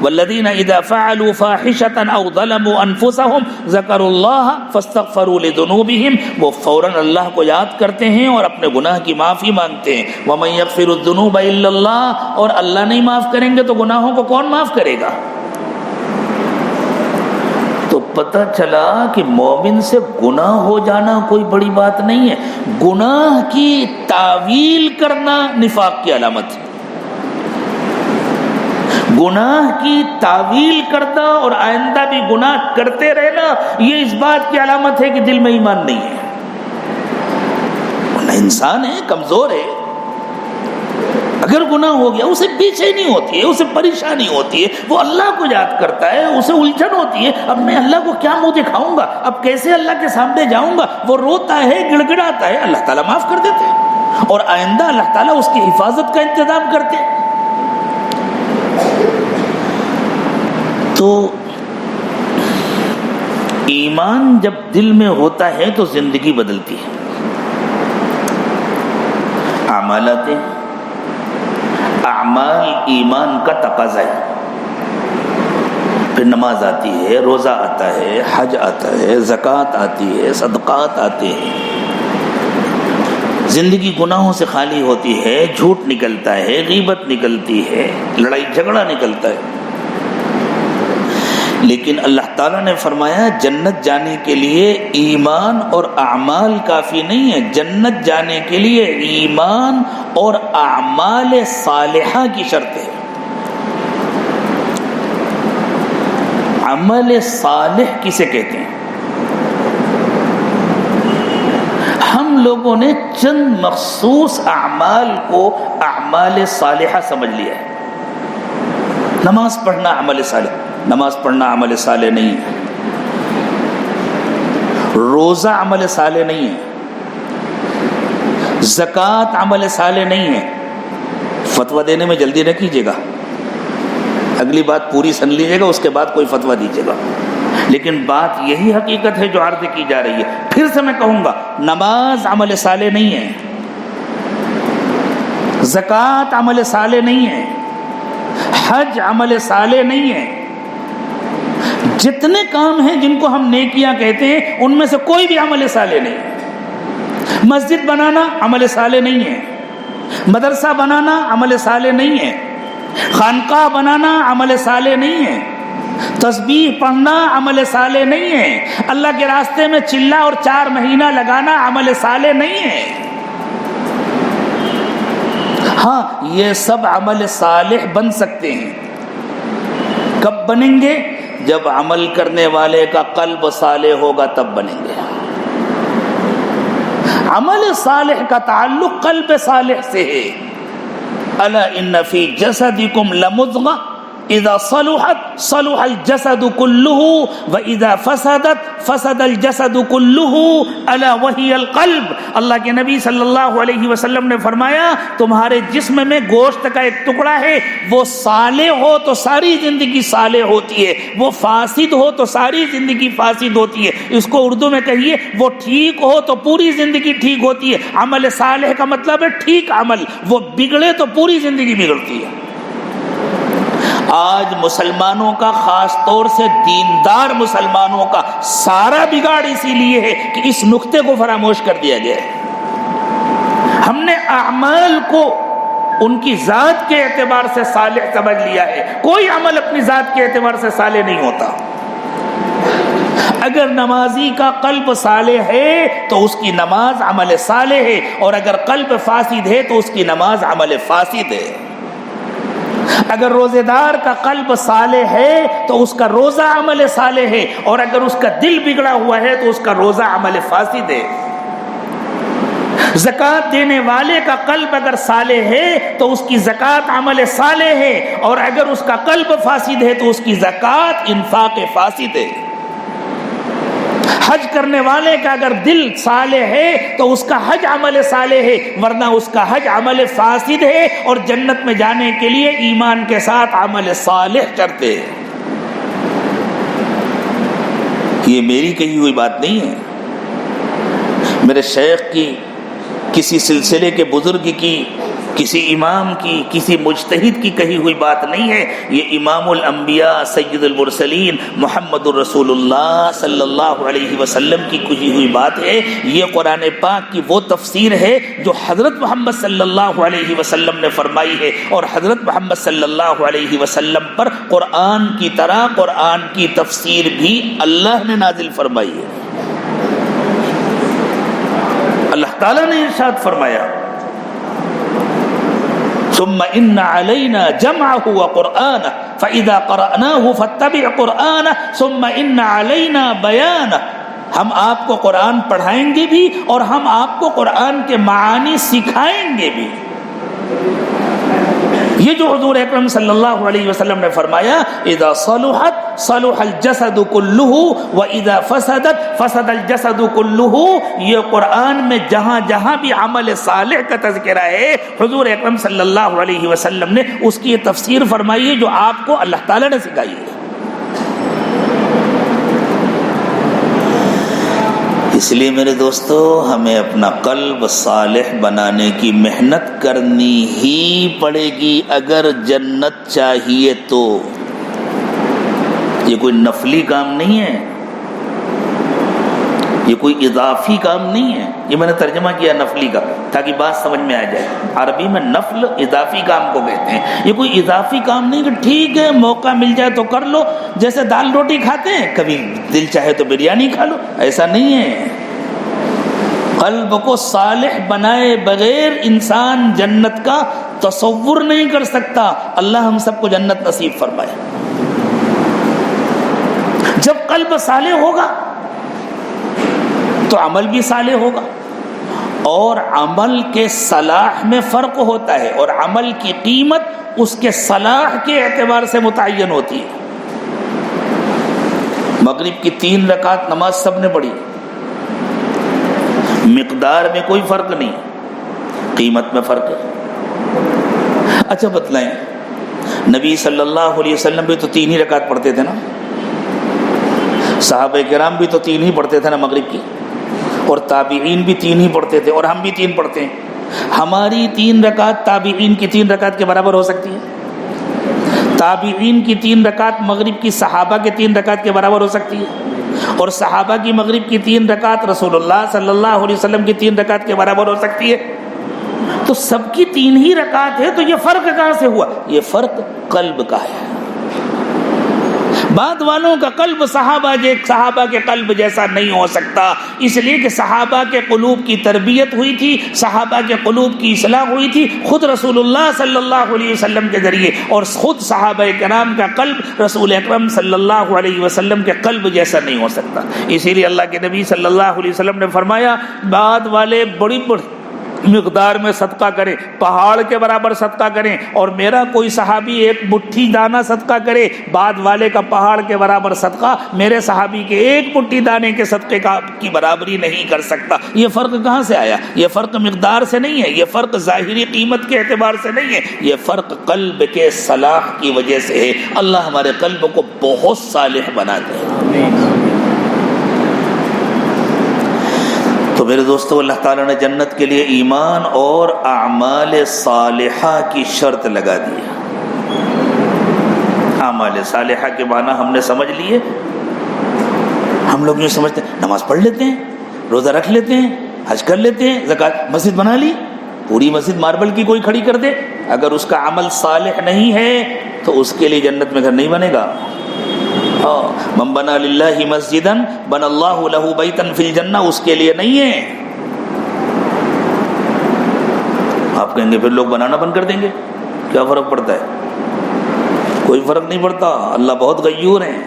والذین اذا فعلوا فاحشة او ظلموا انفسهم ذکروا اللہ فاستغفروا لذنوبهم, وہ فوراً اللہ کو یاد کرتے ہیں اور اپنے گناہ کی معافی مانگتے ہیں. ومن یغفر الذنوب الا اللہ, اور اللہ نہیں معاف کریں گے تو گناہوں کو کون معاف کرے گا؟ تو پتہ چلا کہ مومن سے گناہ ہو جانا کوئی بڑی بات نہیں ہے, گناہ کی تعویل کرنا نفاق کی علامت ہے. گناہ کی تعویل کرنا اور آئندہ بھی گناہ کرتے رہنا, یہ اس بات کی علامت ہے کہ دل میں ایمان نہیں ہے. ورنہ انسان ہے, کمزور ہے, اگر گناہ ہو گیا اسے بے چینی ہوتی ہے, اسے پریشانی ہوتی ہے, وہ اللہ کو یاد کرتا ہے, اسے الجھن ہوتی ہے, اب میں اللہ کو کیا منہ دکھاؤں گا, اب کیسے اللہ کے سامنے جاؤں گا. وہ روتا ہے, گڑ گڑاتا ہے, اللہ تعالیٰ معاف کر دیتے ہیں, اور آئندہ اللہ تعالیٰ اس کی حفاظت کا انتظام کرتے ہیں. تو ایمان جب دل میں ہوتا ہے تو زندگی بدلتی ہے. اعمالات اعمال ایمان کا تقاضا ہے. پھر نماز آتی ہے، روزہ آتا ہے، حج آتا ہے، زکوٰۃ آتی ہے، صدقات آتے ہیں. زندگی گناہوں سے خالی ہوتی ہے، جھوٹ نکلتا ہے، غیبت نکلتی ہے، لڑائی جھگڑا نکلتا ہے. لیکن اللہ تعالیٰ نے فرمایا جنت جانے کے لیے ایمان اور اعمال کافی نہیں ہے. جنت جانے کے لیے ایمان اور اعمال صالحہ کی شرط ہے. عمل صالح کسے کہتے ہیں؟ ہم لوگوں نے چند مخصوص اعمال کو اعمال صالحہ سمجھ لیا ہے. نماز پڑھنا عمل صالح، نماز پڑھنا عمل صالح نہیں ہے. روزہ عمل صالح نہیں ہے. زکوٰۃ عمل صالح نہیں ہے. فتویٰ دینے میں جلدی نہ کیجیے گا، اگلی بات پوری سن لیجیے گا، اس کے بعد کوئی فتویٰ دیجیے گا. لیکن بات یہی حقیقت ہے جو عرض کی جا رہی ہے. پھر سے میں کہوں گا، نماز عمل صالح نہیں ہے، زکوٰۃ عمل صالح نہیں ہے، حج عمل صالح نہیں ہے. جتنے کام ہیں جن کو ہم نیکیاں کہتے ہیں ان میں سے کوئی بھی عمل صالح نہیں ہے. مسجد بنانا عمل صالح نہیں ہے، مدرسہ بنانا عمل صالح نہیں ہے، خانقاہ بنانا عمل صالح نہیں ہے، تسبیح پڑھنا عمل صالح نہیں ہے، اللہ کے راستے میں چلہ اور 4 مہینہ لگانا عمل صالح نہیں ہے. ہاں یہ سب عمل صالح بن سکتے ہیں. کب بنیں گے؟ جب عمل کرنے والے کا قلب صالح ہوگا تب بنیں گے. عمل صالح کا تعلق قلب صالح سے ہے. الا ان فی جسدکم لمضغہ اذا صلحت صلح الجسد كله واذا فسدت فسد الجسد كله الا وهي القلب. اللہ کے نبی صلی اللہ علیہ وسلم نے فرمایا تمہارے جسم میں گوشت کا ایک ٹکڑا ہے، وہ صالح ہو تو ساری زندگی صالح ہوتی ہے، وہ فاسد ہو تو ساری زندگی فاسد ہوتی ہے. اس کو اردو میں کہیے وہ ٹھیک ہو تو پوری زندگی ٹھیک ہوتی ہے. عمل صالح کا مطلب ہے ٹھیک عمل، وہ بگڑے تو پوری زندگی بگڑتی ہے. آج مسلمانوں کا، خاص طور سے دیندار مسلمانوں کا سارا بگاڑ اسی لیے ہے کہ اس نقطے کو فراموش کر دیا گیا ہے. ہم نے اعمال کو ان کی ذات کے اعتبار سے صالح سمجھ لیا ہے. کوئی عمل اپنی ذات کے اعتبار سے صالح نہیں ہوتا. اگر نمازی کا قلب صالح ہے تو اس کی نماز عمل صالح ہے، اور اگر قلب فاسد ہے تو اس کی نماز عمل فاسد ہے. اگر روزے دار کا قلب صالح ہے تو اس کا روزہ عمل صالح ہے، اور اگر اس کا دل بگڑا ہوا ہے تو اس کا روزہ عمل فاسد ہے. زکوٰۃ دینے والے کا قلب اگر صالح ہے تو اس کی زکوٰۃ عمل صالح ہے، اور اگر اس کا قلب فاسد ہے تو اس کی زکوٰۃ انفاق فاسد ہے. حج کرنے والے کا اگر دل صالح ہے تو اس کا حج عمل صالح ہے، ورنہ اس کا حج عمل فاسد ہے. اور جنت میں جانے کے لیے ایمان کے ساتھ عمل صالح کرتے ہیں. یہ میری کہی ہوئی بات نہیں ہے، میرے شیخ کی، کسی سلسلے کے بزرگ کی، کسی امام کی، کسی مجتہد کی کہی ہوئی بات نہیں ہے. یہ امام الانبیاء سید المرسلین محمد الرسول اللہ صلی اللہ علیہ وسلم کی کہی ہوئی بات ہے. یہ قرآن پاک کی وہ تفسیر ہے جو حضرت محمد صلی اللہ علیہ وسلم نے فرمائی ہے، اور حضرت محمد صلی اللہ علیہ وسلم پر قرآن کی طرح قرآن کی تفسیر بھی اللہ نے نازل فرمائی ہے. اللہ تعالیٰ نے ارشاد فرمایا ثم ان علینا جمعه وقرآنه فاذا قرأناه فاتبع قرآنه ثم ان علینا بیانه. ہم آپ کو قرآن پڑھائیں گے بھی اور ہم آپ کو قرآن کے معانی سکھائیں گے بھی. یہ جو حضور اکرم صلی اللہ علیہ وسلم نے فرمایا اذا صلحت صلح الجسد كله واذا فسدت فسد الجسد كله، یہ قرآن میں جہاں جہاں بھی عمل صالح کا تذکرہ ہے حضور اکرم صلی اللہ علیہ وسلم نے اس کی یہ تفسیر فرمائی ہے جو آپ کو اللہ تعالی نے سکھائی ہے. اس لیے میرے دوستو ہمیں اپنا قلب صالح بنانے کی محنت کرنی ہی پڑے گی اگر جنت چاہیے تو۔ یہ کوئی نفلی کام نہیں ہے، یہ کوئی اضافی کام نہیں ہے۔ یہ میں نے ترجمہ کیا نفلی کا تاکہ بات سمجھ میں آ جائے۔ عربی میں نفل اضافی کام کو کہتے ہیں۔ یہ کوئی اضافی کام نہیں کہ ٹھیک ہے موقع مل جائے تو کر لو، جیسے دال روٹی کھاتے ہیں کبھی دل چاہے تو بریانی کھا لو، ایسا نہیں ہے۔ قلب کو صالح بنائے بغیر انسان جنت کا تصور نہیں کر سکتا۔ اللہ ہم سب کو جنت نصیب فرمائے۔ جب قلب صالح ہوگا تو عمل بھی صالح ہوگا، اور عمل کے صلاح میں فرق ہوتا ہے، اور عمل کی قیمت اس کے صلاح کے اعتبار سے متعین ہوتی ہے۔ مغرب کی 3 رکعت نماز سب نے پڑھی، مقدار میں کوئی فرق نہیں، قیمت میں فرق ہے۔ اچھا بتلائیں، نبی صلی اللہ علیہ وسلم بھی تو 3 ہی رکعت پڑھتے تھے نا، صحابہ کرام بھی تو 3 ہی پڑھتے تھے نا مغرب کی، اور تابعین بھی 3 ہی پڑھتے تھے، اور ہم بھی 3 پڑھتے ہیں۔ ہماری 3 رکعت تابعین کی 3 رکعت کے برابر ہو سکتی ہے؟ تابعین کی 3 رکعت مغرب کی صحابہ کے 3 رکعت کے برابر ہو سکتی ہے؟ اور صحابہ کی مغرب کی 3 رکعت رسول اللہ صلی اللہ علیہ وسلم کی 3 رکعت کے برابر ہو سکتی ہے؟ تو سب کی 3 ہی رکعت ہے، تو یہ فرق کہاں سے ہوا؟ یہ فرق قلب کا ہے۔ بعد والوں کا قلب صحابہ کے قلب جیسا نہیں ہو سکتا، اس لیے کہ صحابہ کے قلوب کی تربیت ہوئی تھی، صحابہ کے قلوب کی اصلاح ہوئی تھی خود رسول اللہ صلی اللہ علیہ وسلم کے ذریعے، اور خود صحابہ کرام کا قلب رسول اکرم صلی اللہ علیہ وسلم کے قلب جیسا نہیں ہو سکتا۔ اسی لیے اللہ کے نبی صلی اللہ علیہ وسلم نے فرمایا بعد والے بڑی مقدار میں صدقہ کریں، پہاڑ کے برابر صدقہ کریں، اور میرا کوئی صحابی 1 مٹھی دانہ صدقہ کرے، بعد والے کا پہاڑ کے برابر صدقہ میرے صحابی کے 1 مٹھی دانے کے صدقے کی برابری نہیں کر سکتا۔ یہ فرق کہاں سے آیا؟ یہ فرق مقدار سے نہیں ہے، یہ فرق ظاہری قیمت کے اعتبار سے نہیں ہے، یہ فرق قلب کے صلاح کی وجہ سے ہے۔ اللہ ہمارے قلب کو بہت صالح بنا دے۔ تو میرے دوستو، اللہ تعالیٰ نے جنت کے لیے ایمان اور اعمال صالحہ کی شرط لگا دی۔ اعمال صالحہ کے معنی ہم نے سمجھ لیے۔ ہم لوگ یہ سمجھتے ہیں نماز پڑھ لیتے ہیں، روزہ رکھ لیتے ہیں، حج کر لیتے ہیں، زکوٰۃ، مسجد بنا لی، پوری مسجد ماربل کی کوئی کھڑی کر دے، اگر اس کا عمل صالح نہیں ہے تو اس کے لیے جنت میں گھر نہیں بنے گا۔ من بنا للہ مسجدا بنا اللہ لہ بیتا فی الجنہ، اس کے لیے نہیں ہے۔ آپ کہیں گے پھر لوگ بنانا بند کر دیں گے، کیا فرق پڑتا ہے؟ کوئی فرق نہیں پڑتا۔ اللہ بہت غیور ہیں،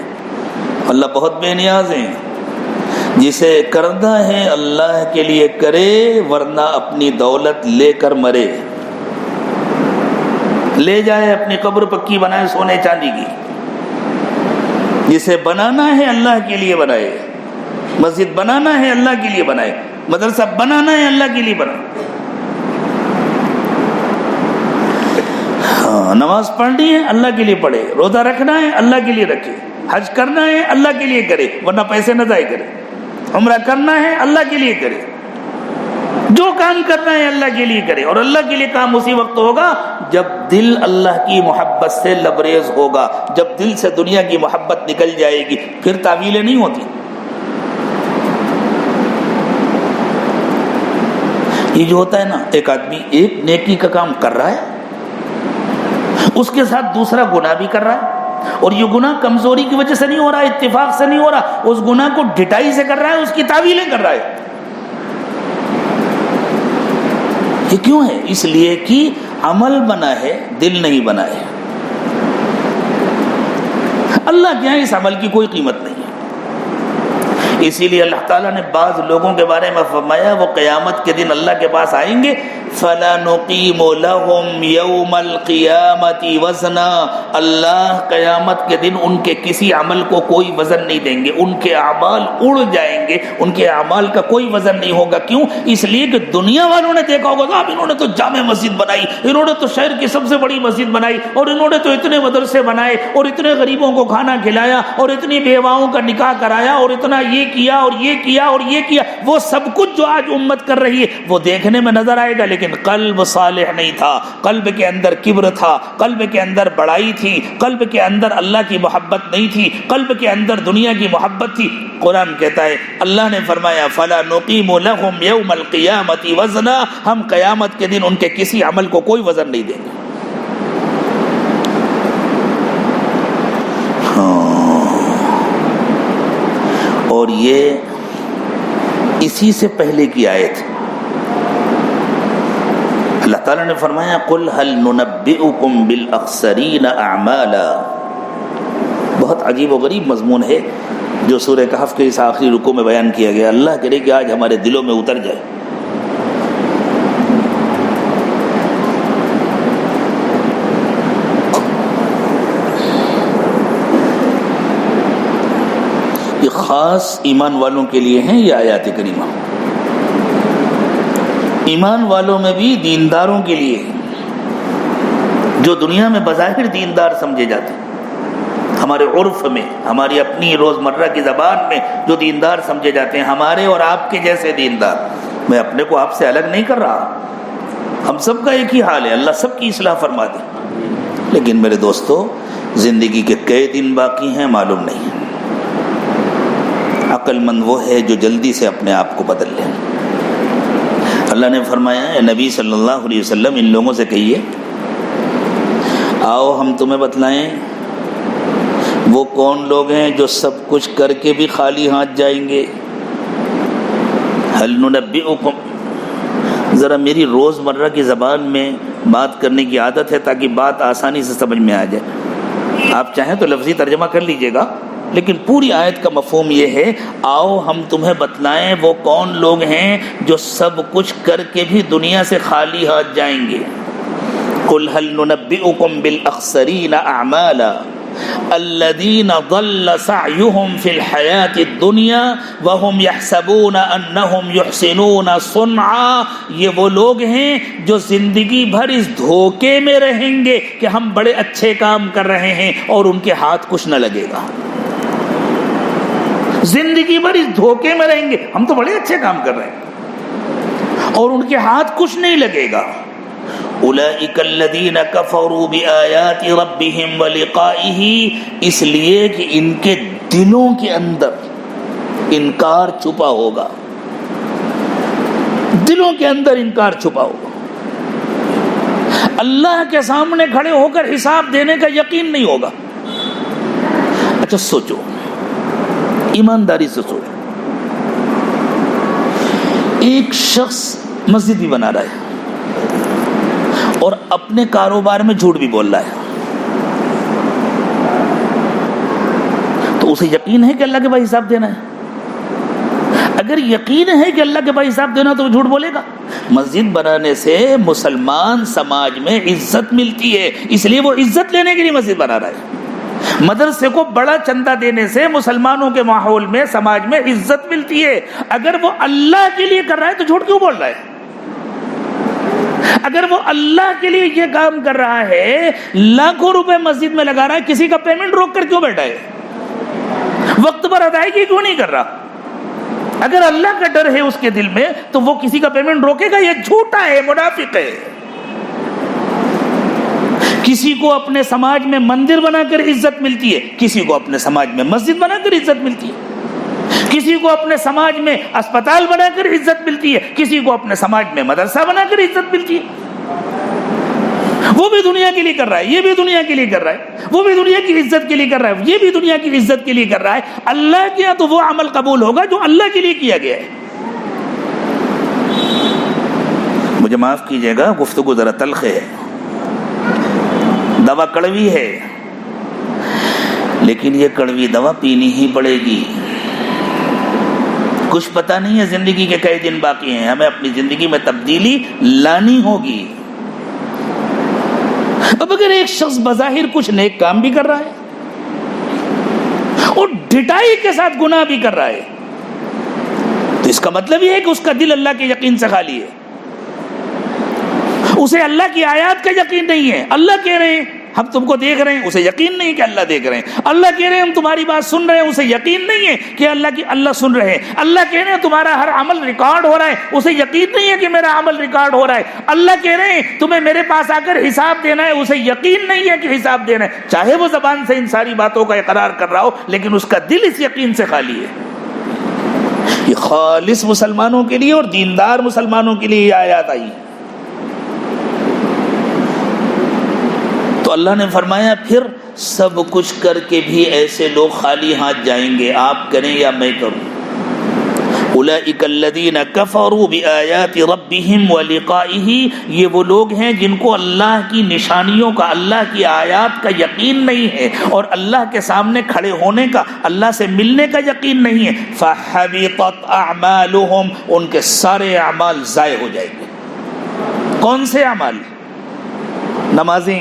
اللہ بہت بے نیاز ہیں۔ جسے کرنا ہے اللہ کے لیے کرے، ورنہ اپنی دولت لے کر مرے، لے جائے اپنی قبر پکی بنائے سونے چاندی کی۔ جسے بنانا ہے اللہ کے لیے بنائے، مسجد بنانا ہے اللہ کے لیے بنائے، مدرسہ بنانا ہے اللہ کے لیے بنائے، نماز پڑھنی ہے اللہ کے لیے پڑھے، روزہ رکھنا ہے اللہ کے لیے رکھے، حج کرنا ہے اللہ کے لیے کرے، ورنہ پیسے نہ ضائع کرے، عمرہ کرنا ہے اللہ کے لیے کرے، جو کام کرنا ہے اللہ کے لیے کرے۔ اور اللہ کے لیے کام اسی وقت ہوگا جب دل اللہ کی محبت سے لبریز ہوگا، جب دل سے دنیا کی محبت نکل جائے گی، پھر تعویلیں نہیں ہوتی۔ یہ جو ہوتا ہے نا، ایک آدمی ایک نیکی کا کام کر رہا ہے، اس کے ساتھ دوسرا گناہ بھی کر رہا ہے، اور یہ گناہ کمزوری کی وجہ سے نہیں ہو رہا، اتفاق سے نہیں ہو رہا، اس گناہ کو ڈٹائی سے کر رہا ہے، اس کی تعویلیں کر رہا ہے۔ یہ کیوں ہے؟ اس لیے کہ عمل بنا ہے، دل نہیں بنا ہے۔ اللہ کے یہاں اس عمل کی کوئی قیمت نہیں ہے۔ اسی لیے اللہ تعالیٰ نے بعض لوگوں کے بارے میں فرمایا وہ قیامت کے دن اللہ کے پاس آئیں گے فَلَنُقِيمُ لَهُمْ يَوْمَ الْقِيَامَةِ وَزْنًا، اللہ قیامت کے دن ان کے کسی عمل کو کوئی وزن نہیں دیں گے، ان کے اعمال اڑ جائیں گے، ان کے اعمال کا کوئی وزن نہیں ہوگا۔ کیوں؟ اس لیے کہ دنیا والوں نے دیکھا ہوگا اب انہوں نے تو جامع مسجد بنائی، انہوں نے تو شہر کی سب سے بڑی مسجد بنائی، اور انہوں نے تو اتنے مدرسے بنائے، اور اتنے غریبوں کو کھانا کھلایا، اور اتنی بیواؤں کا نکاح کرایا، اور اتنا یہ کیا اور یہ کیا اور یہ کیا۔ وہ سب کچھ جو آج امت کر رہی ہے وہ دیکھنے میں نظر آئے گا، لیکن قلب صالح نہیں تھا، قلب کے اندر کبر تھا، قلب کے اندر بڑائی تھی، قلب کے اندر اللہ کی محبت نہیں تھی، قلب کے اندر دنیا کی محبت تھی۔ قرآن کہتا ہے، اللہ نے فرمایا فَلَا نُقِيمُ لَهُمْ يَوْمَ الْقِيَامَةِ وَزْنًا، ہم قیامت کے دن ان کے کسی عمل کو کوئی وزن نہیں دیں گے۔ اور یہ اسی سے پہلے کی آیت، اللہ تعالیٰ نے فرمایا قُلْ هَلْ نُنَبِّئُكُمْ بِالْأَخْسَرِينَ أَعْمَالًا۔ بہت عجیب و غریب مضمون ہے جو سورہ کہف کے اس آخری رکوع میں بیان کیا گیا۔ اللہ کرے کہ آج ہمارے دلوں میں اتر جائے۔ یہ خاص ایمان والوں کے لیے ہیں یہ آیات کریمہ، ایمان والوں میں بھی دینداروں کے لیے، جو دنیا میں بظاہر دیندار سمجھے جاتے ہیں، ہمارے عرف میں، ہماری اپنی روزمرہ کی زبان میں جو دیندار سمجھے جاتے ہیں، ہمارے اور آپ کے جیسے دیندار۔ میں اپنے کو آپ سے الگ نہیں کر رہا، ہم سب کا ایک ہی حال ہے، اللہ سب کی اصلاح فرما دے۔ لیکن میرے دوستو، زندگی کے کئی دن باقی ہیں معلوم نہیں ہے۔ عقل مند وہ ہے جو جلدی سے اپنے آپ کو بدل لے۔ اللہ نے فرمایا اے نبی صلی اللہ علیہ وسلم، ان لوگوں سے کہیے آؤ ہم تمہیں بتلائیں وہ کون لوگ ہیں جو سب کچھ کر کے بھی خالی ہاتھ جائیں گے۔ هل ننبئکم، ذرا میری روزمرہ کی زبان میں بات کرنے کی عادت ہے تاکہ بات آسانی سے سمجھ میں آ جائے۔ آپ چاہیں تو لفظی ترجمہ کر لیجئے گا، لیکن پوری آیت کا مفہوم یہ ہے، آؤ ہم تمہیں بتلائیں وہ کون لوگ ہیں جو سب کچھ کر کے بھی دنیا سے خالی ہاتھ جائیں گے۔ قل هل ننبئکم بالاخسرین اعمالا الذین ضل سعیهم فی الحیاۃ الدنیا وهم یحسبون انہم یحسنون صنعا۔ یہ وہ لوگ ہیں جو زندگی بھر اس دھوکے میں رہیں گے کہ ہم بڑے اچھے کام کر رہے ہیں اور ان کے ہاتھ کچھ نہ لگے گا۔ زندگی بھر اس دھوکے میں رہیں گے، ہم تو بڑے اچھے کام کر رہے ہیں اور ان کے ہاتھ کچھ نہیں لگے گا۔ اولئک الذین کفروا بآیات ربہم ولقائہ، اس لیے کہ ان کے دلوں کے اندر انکار چھپا ہوگا، دلوں کے اندر انکار چھپا ہوگا۔ اللہ کے سامنے کھڑے ہو کر حساب دینے کا یقین نہیں ہوگا۔ اچھا سوچو، ایمانداری سے سوچو، ایک شخص مسجد بھی بنا رہا ہے اور اپنے کاروبار میں جھوٹ بھی بول رہا ہے، تو اسے یقین ہے کہ اللہ کے پاس حساب دینا ہے؟ اگر یقین ہے کہ اللہ کے پاس حساب دینا تو وہ جھوٹ بولے گا؟ مسجد بنانے سے مسلمان سماج میں عزت ملتی ہے، اس لیے وہ عزت لینے کے لیے مسجد بنا رہا ہے۔ مدرسے کو بڑا چندہ دینے سے مسلمانوں کے ماحول میں، سماج میں عزت ملتی ہے۔ اگر وہ اللہ کے لیے کر رہا ہے تو جھوٹ کیوں بول رہا ہے؟ اگر وہ اللہ کے لیے یہ کام کر رہا ہے، لاکھوں روپے مسجد میں لگا رہا ہے، کسی کا پیمنٹ روک کر کیوں بیٹھا ہے؟ وقت پر ادائیگی کیوں نہیں کر رہا؟ اگر اللہ کا ڈر ہے اس کے دل میں تو وہ کسی کا پیمنٹ روکے گا؟ یہ جھوٹا ہے، منافق ہے۔ کسی کو اپنے سماج میں مندر بنا کر عزت ملتی ہے، کسی کو اپنے سماج میں مسجد بنا کر عزت ملتی ہے، کسی کو اپنے سماج میں اسپتال بنا کر عزت ملتی ہے، کسی کو اپنے سماج میں مدرسہ بنا کر عزت ملتی ہے۔ وہ بھی دنیا کے لیے کر رہا ہے، یہ بھی دنیا کے لیے کر رہا ہے، وہ بھی دنیا کی عزت کے لیے کر رہا ہے، یہ بھی دنیا کی عزت کے لیے کر رہا ہے۔ اللہ کیا تو وہ عمل قبول ہوگا جو اللہ کے لیے کیا گیا ہے۔ مجھے معاف کیجئے گا، گفتگو ذرا تلخ ہے، دوا کڑوی ہے، لیکن یہ کڑوی دوا پینی ہی پڑے گی۔ کچھ پتہ نہیں ہے زندگی کے کئی دن باقی ہیں، ہمیں اپنی زندگی میں تبدیلی لانی ہوگی۔ اب اگر ایک شخص بظاہر کچھ نیک کام بھی کر رہا ہے اور ڈٹائی کے ساتھ گناہ بھی کر رہا ہے، تو اس کا مطلب یہ ہے کہ اس کا دل اللہ کے یقین سے خالی ہے، اسے اللہ کی آیات کا یقین نہیں ہے۔ اللہ کہہ رہے ہیں ہم تم کو دیکھ رہے ہیں، اسے یقین نہیں کہ اللہ دیکھ رہے ہیں۔ اللہ کہہ رہے ہیں ہم تمہاری بات سن رہے ہیں، اسے یقین نہیں ہے کہ اللہ سن رہے ہیں۔ اللہ کہہ رہے ہیں تمہارا ہر عمل ریکارڈ ہو رہا ہے، اسے یقین نہیں ہے کہ میرا عمل ریکارڈ ہو رہا ہے۔ اللہ کہہ رہے ہیں تمہیں میرے پاس آ کر حساب دینا ہے، اسے یقین نہیں ہے کہ حساب دینا ہے۔ چاہے وہ زبان سے ان ساری باتوں کا اقرار کر رہا ہو، لیکن اس کا دل اس یقین سے خالی ہے۔ یہ خالص مسلمانوں کے لیے اور دیندار مسلمانوں کے لیے یہ آیات آئی۔ تو اللہ نے فرمایا پھر سب کچھ کر کے بھی ایسے لوگ خالی ہاتھ جائیں گے، آپ کریں یا میں کروں۔ اولئک الذین کفروا بآیات ربہم ولقائہ، یہ وہ لوگ ہیں جن کو اللہ کی نشانیوں کا، اللہ کی آیات کا یقین نہیں ہے، اور اللہ کے سامنے کھڑے ہونے کا، اللہ سے ملنے کا یقین نہیں ہے۔ فحبطت اعمالہم، ان کے سارے اعمال ضائع ہو جائیں گے۔ کون سے اعمال؟ نمازیں،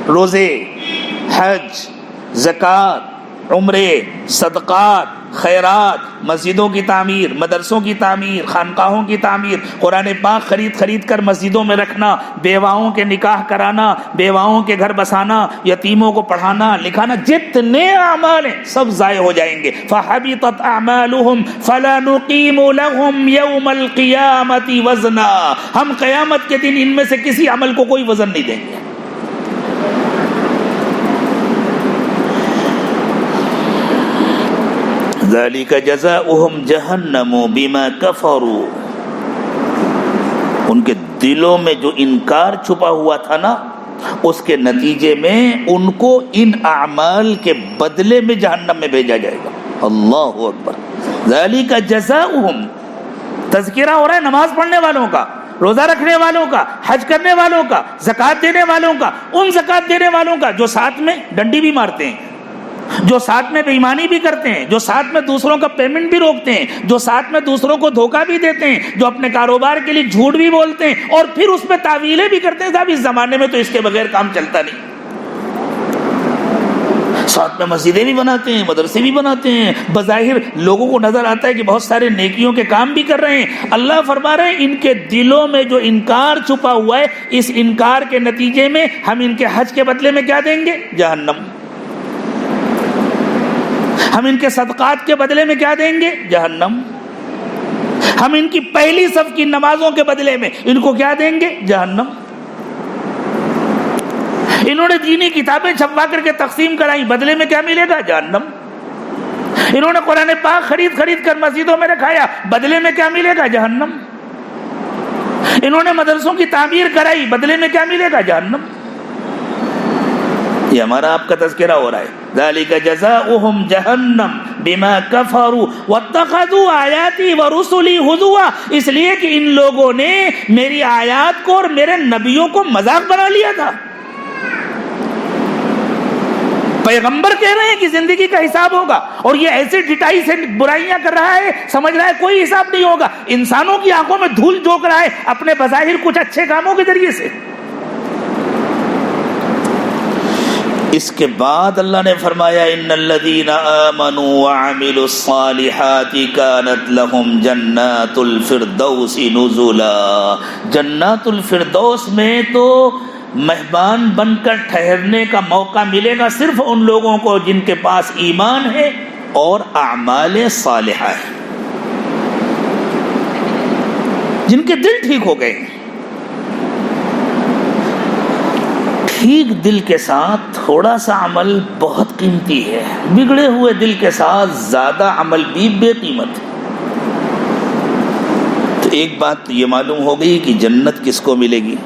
روزے، حج، زکوٰۃ، عمرے، صدقات، خیرات، مسجدوں کی تعمیر، مدرسوں کی تعمیر، خانقاہوں کی تعمیر، قرآن پاک خرید کر مسجدوں میں رکھنا، بیواؤں کے نکاح کرانا، بیواؤں کے گھر بسانا، یتیموں کو پڑھانا لکھانا، جتنے اعمال ہیں سب ضائع ہو جائیں گے۔ فحبطت اعمالهم فلا نقیم لهم یوم القیامۃ وزنا، ہم قیامت کے دن ان میں سے کسی عمل کو کوئی وزن نہیں دیں گے۔ ذالک جزاؤہم جہنم بما کفروا، ان کے دلوں میں جو انکار چھپا ہوا تھا نا، اس کے نتیجے میں ان کو ان اعمال کے بدلے میں جہنم میں بھیجا جائے گا۔ اللہ اکبر۔ ذالک جزاؤہم، تذکرہ ہو رہا ہے نماز پڑھنے والوں کا، روزہ رکھنے والوں کا، حج کرنے والوں کا، زکوٰۃ دینے والوں کا، ان زکوٰۃ دینے والوں کا جو ساتھ میں ڈنڈی بھی مارتے ہیں، جو ساتھ میں بے ایمانی بھی کرتے ہیں، جو ساتھ میں دوسروں کا پیمنٹ بھی روکتے ہیں، جو ساتھ میں دوسروں کو دھوکہ بھی دیتے ہیں، جو اپنے کاروبار کے لیے جھوٹ بھی بولتے ہیں اور پھر اس میں تعویلیں بھی کرتے ہیں۔ صاحب اس زمانے میں تو اس کے بغیر کام چلتا نہیں۔ ساتھ میں مسجدیں بھی بناتے ہیں، مدرسے بھی بناتے ہیں، بظاہر لوگوں کو نظر آتا ہے کہ بہت سارے نیکیوں کے کام بھی کر رہے ہیں۔ اللہ فرما رہے ہیں ان کے دلوں میں جو انکار چھپا ہوا ہے، اس انکار کے نتیجے میں ہم ان کے حج کے بدلے میں کیا دیں گے؟ جہنم۔ ہم ان کے صدقات کے بدلے میں کیا دیں گے؟ جہنم۔ ہم ان کی پہلی صف کی نمازوں کے بدلے میں ان کو کیا دیں گے؟ جہنم۔ انہوں نے دینی کتابیں چھپوا کر کے تقسیم کرائی، بدلے میں کیا ملے گا؟ جہنم۔ انہوں نے قرآن پاک خرید کر مسجدوں میں رکھایا، بدلے میں کیا ملے گا؟ جہنم۔ انہوں نے مدرسوں کی تعمیر کرائی، بدلے میں کیا ملے گا؟ جہنم۔ یہ ہمارا آپ کا تذکرہ ہو رہا ہے۔ ذالک جزاؤہم جہنم بما کفروا واتخذوا آیاتی ورسلی ہزوا، اس لیے کہ ان لوگوں نے میری آیات کو اور میرے نبیوں کو مذاق بنا لیا تھا۔ پیغمبر کہہ رہے ہیں کہ زندگی کا حساب ہوگا، اور یہ ایسے ڈٹائی سے برائیاں کر رہا ہے، سمجھ رہا ہے کوئی حساب نہیں ہوگا، انسانوں کی آنکھوں میں دھول جھونک رہا ہے اپنے بظاہر کچھ اچھے کاموں کے ذریعے سے۔ اس کے بعد اللہ نے فرمایا ان الذین آمنوا وعملوا الصالحات كانت لهم جنات الفردوس نزلا، جنات الفردوس میں تو مہمان بن کر ٹھہرنے کا موقع ملے گا صرف ان لوگوں کو جن کے پاس ایمان ہے اور اعمال صالحہ ہے، جن کے دل ٹھیک ہو گئے۔ ٹھیک دل کے ساتھ تھوڑا سا عمل بہت قیمتی ہے، بگڑے ہوئے دل کے ساتھ زیادہ عمل بھی بے قیمت ہے۔ تو ایک بات یہ معلوم ہو گئی کہ جنت کس کو ملے گی؟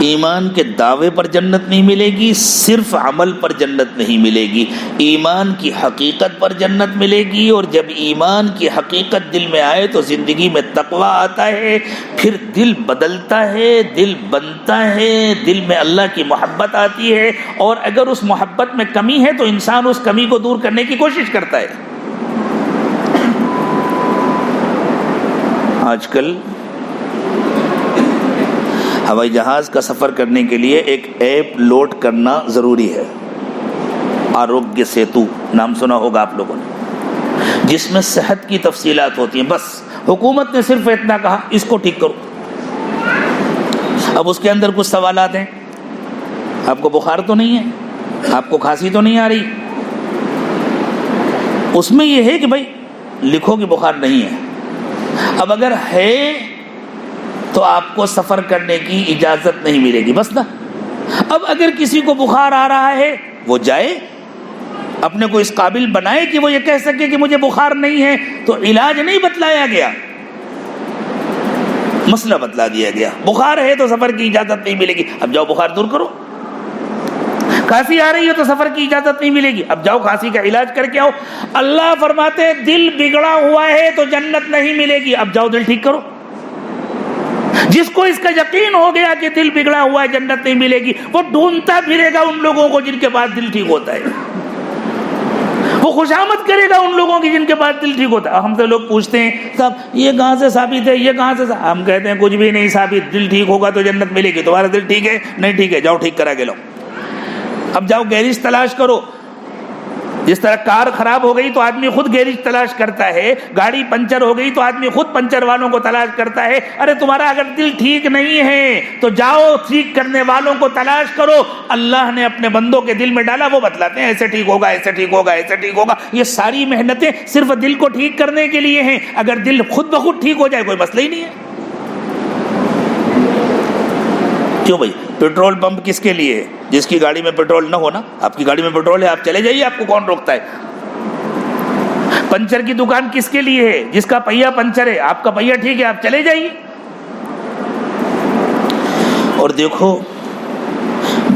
ایمان کے دعوے پر جنت نہیں ملے گی، صرف عمل پر جنت نہیں ملے گی، ایمان کی حقیقت پر جنت ملے گی، اور جب ایمان کی حقیقت دل میں آئے تو زندگی میں تقویٰ آتا ہے، پھر دل بدلتا ہے، دل بنتا ہے، دل میں اللہ کی محبت آتی ہے، اور اگر اس محبت میں کمی ہے تو انسان اس کمی کو دور کرنے کی کوشش کرتا ہے۔ آج کل ہوائی جہاز کا سفر کرنے کے لیے ایک ایپ لوڈ کرنا ضروری ہے، آروگیہ سیتو نام سنا ہوگا آپ لوگوں نے، جس میں صحت کی تفصیلات ہوتی ہیں. بس حکومت نے صرف اتنا کہا اس کو ٹھیک کرو. اب اس کے اندر کچھ سوالات ہیں، آپ کو بخار تو نہیں ہے، آپ کو کھانسی تو نہیں آ رہی. اس میں یہ ہے کہ بھائی لکھو کہ بخار نہیں ہے. اب اگر ہے تو آپ کو سفر کرنے کی اجازت نہیں ملے گی، بس نا. اب اگر کسی کو بخار آ رہا ہے وہ جائے، اپنے کو اس قابل بنائے کہ وہ یہ کہہ سکے کہ مجھے بخار نہیں ہے. تو علاج نہیں بتلایا گیا، مسئلہ بتلا دیا گیا. بخار ہے تو سفر کی اجازت نہیں ملے گی، اب جاؤ بخار دور کرو. کھانسی آ رہی ہے تو سفر کی اجازت نہیں ملے گی، اب جاؤ کھانسی کا علاج کر کے آؤ. اللہ فرماتے ہیں دل بگڑا ہوا ہے تو جنت نہیں ملے گی، اب جاؤ دل ٹھیک کرو. جس کو اس کا یقین ہو گیا کہ دل بگڑا ہوا ہے جنت نہیں ملے گی، وہ ڈھونڈتا پھرے گا ان لوگوں کو جن کے پاس دل ٹھیک ہوتا ہے. وہ خوشامد کرے گا ان لوگوں کی جن کے پاس دل ٹھیک ہوتا ہے. ہم سے لوگ پوچھتے ہیں صاحب یہ کہاں سے ثابت ہے، یہ کہاں سے ہم کہتے ہیں کچھ بھی نہیں ثابت. دل ٹھیک ہوگا تو جنت ملے گی. تمہارا دل ٹھیک ہے؟ نہیں ٹھیک ہے، جاؤ ٹھیک کرا کے لو. اب جاؤ گیریج تلاش کرو. جس طرح کار خراب ہو گئی تو آدمی خود گیریج تلاش کرتا ہے، گاڑی پنچر ہو گئی تو آدمی خود پنچر والوں کو تلاش کرتا ہے. ارے تمہارا اگر دل ٹھیک نہیں ہے تو جاؤ ٹھیک کرنے والوں کو تلاش کرو. اللہ نے اپنے بندوں کے دل میں ڈالا، وہ بتلاتے ہیں ایسے ٹھیک ہوگا، ایسے ٹھیک ہوگا، ایسے ٹھیک ہوگا. یہ ساری محنتیں صرف دل کو ٹھیک کرنے کے لیے ہیں. اگر دل خود بخود ٹھیک ہو جائے کوئی مسئلہ ہی نہیں ہے. کیوں بھائی؟ پیٹرول پمپ کس کے لیے ہے؟ جس کی گاڑی میں پیٹرول نہ ہونا. آپ کی گاڑی میں پیٹرول ہے، آپ چلے جائیے، آپ کو کون روکتا ہے. پنچر کی دکان کس کے لیے ہے؟ جس کا پہیا پنچر ہے. آپ کا پہیا ٹھیک ہے، آپ چلے جائیے. اور دیکھو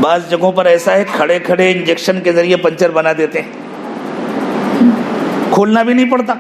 بعض جگہوں پر ایسا ہے کھڑے کھڑے انجیکشن کے ذریعے پنچر بنا دیتے ہیں، کھولنا بھی نہیں پڑتا.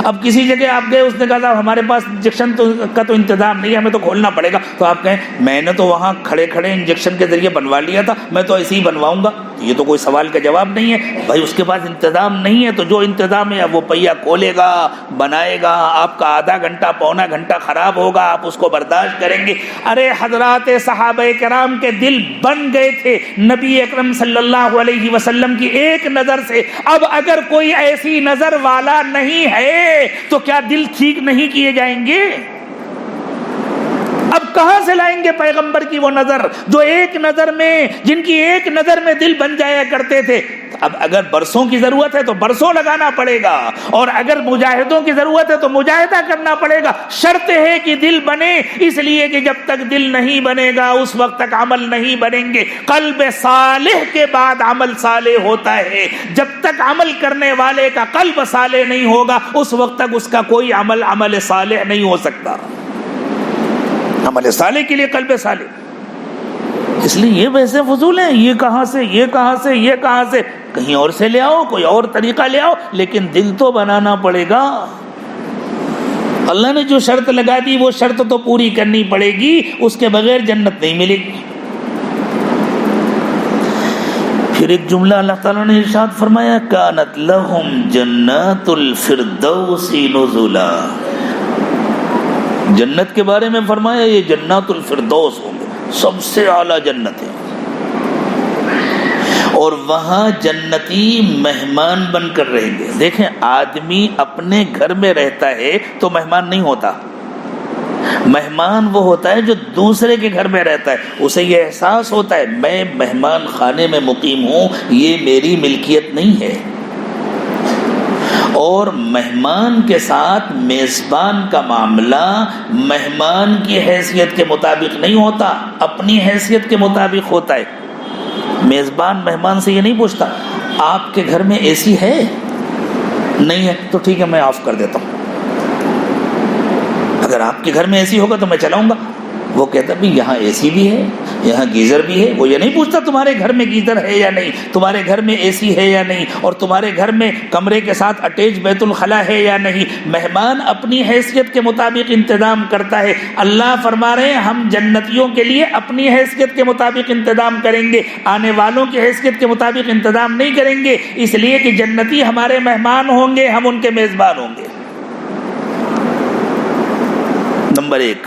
اب کسی جگہ آپ گئے، اس نے کہا صاحب ہمارے پاس انجیکشن کا تو انتظام نہیں ہے، ہمیں تو کھولنا پڑے گا. تو آپ کہیں میں نے تو وہاں کھڑے کھڑے انجیکشن کے ذریعے بنوا لیا تھا، میں تو ایسے ہی بنواؤں گا. یہ تو کوئی سوال کا جواب نہیں ہے. بھائی اس کے پاس انتظام نہیں ہے تو جو انتظام ہے وہ پہیا کھولے گا، بنائے گا. آپ کا آدھا گھنٹہ پونا گھنٹہ خراب ہوگا، آپ اس کو برداشت کریں گے. ارے حضرات صحابہ کرام کے دل بن گئے تھے نبی اکرم صلی اللہ علیہ وسلم کی ایک نظر سے. اب اگر کوئی ایسی نظر والا نہیں ہے تو کیا دل ٹھیک نہیں کیے جائیں گے؟ اب کہاں سے لائیں گے پیغمبر کی وہ نظر جو ایک نظر میں، جن کی ایک نظر میں دل بن جایا کرتے تھے؟ اب اگر برسوں کی ضرورت ہے تو برسوں لگانا پڑے گا، اور اگر مجاہدوں کی ضرورت ہے تو مجاہدہ کرنا پڑے گا. شرط ہے کہ دل بنے، اس لیے کہ جب تک دل نہیں بنے گا اس وقت تک عمل نہیں بنیں گے. قلب صالح کے بعد عمل صالح ہوتا ہے. جب تک عمل کرنے والے کا قلب صالح نہیں ہوگا اس وقت تک اس کا کوئی عمل صالح نہیں ہو سکتا. عمل صالح کے لیے قلب صالح. اس لیے یہ ویسے فضول ہیں، یہ کہاں سے، یہ کہاں سے، یہ کہاں سے، کہیں اور سے لے آؤ، کوئی اور طریقہ لے آؤ، لیکن دل تو بنانا پڑے گا. اللہ نے جو شرط لگا دی وہ شرط تو پوری کرنی پڑے گی، اس کے بغیر جنت نہیں ملے گی. پھر ایک جملہ اللہ تعالیٰ نے ارشاد فرمایا کانت لہم جنات الفردوس نزلا. جنت کے بارے میں فرمایا یہ جنات الفردوس ہوں گے، سب سے اعلیٰ جنت ہے. اور وہاں جنتی مہمان بن کر رہیں گے. دیکھیں آدمی اپنے گھر میں رہتا ہے تو مہمان نہیں ہوتا. مہمان وہ ہوتا ہے جو دوسرے کے گھر میں رہتا ہے. اسے یہ احساس ہوتا ہے میں مہمان خانے میں مقیم ہوں، یہ میری ملکیت نہیں ہے. اور مہمان کے ساتھ میزبان کا معاملہ مہمان کی حیثیت کے مطابق نہیں ہوتا، اپنی حیثیت کے مطابق ہوتا ہے. میزبان مہمان سے یہ نہیں پوچھتا آپ کے گھر میں اے سی ہے؟ نہیں ہے تو ٹھیک ہے میں آف کر دیتا ہوں، اگر آپ کے گھر میں اے سی ہوگا تو میں چلاؤں گا. وہ کہتا بھی یہاں اے سی بھی ہے، یہاں گیزر بھی ہے. وہ یہ نہیں پوچھتا تمہارے گھر میں گیزر ہے یا نہیں، تمہارے گھر میں اے سی ہے یا نہیں، اور تمہارے گھر میں کمرے کے ساتھ اٹیچ بیت الخلا ہے یا نہیں. مہمان اپنی حیثیت کے مطابق انتظام کرتا ہے. اللہ فرما رہے ہیں ہم جنتیوں کے لیے اپنی حیثیت کے مطابق انتظام کریں گے، آنے والوں کی حیثیت کے مطابق انتظام نہیں کریں گے. اس لیے کہ جنتی ہمارے مہمان ہوں گے، ہم ان کے میزبان ہوں گے. نمبر 1۔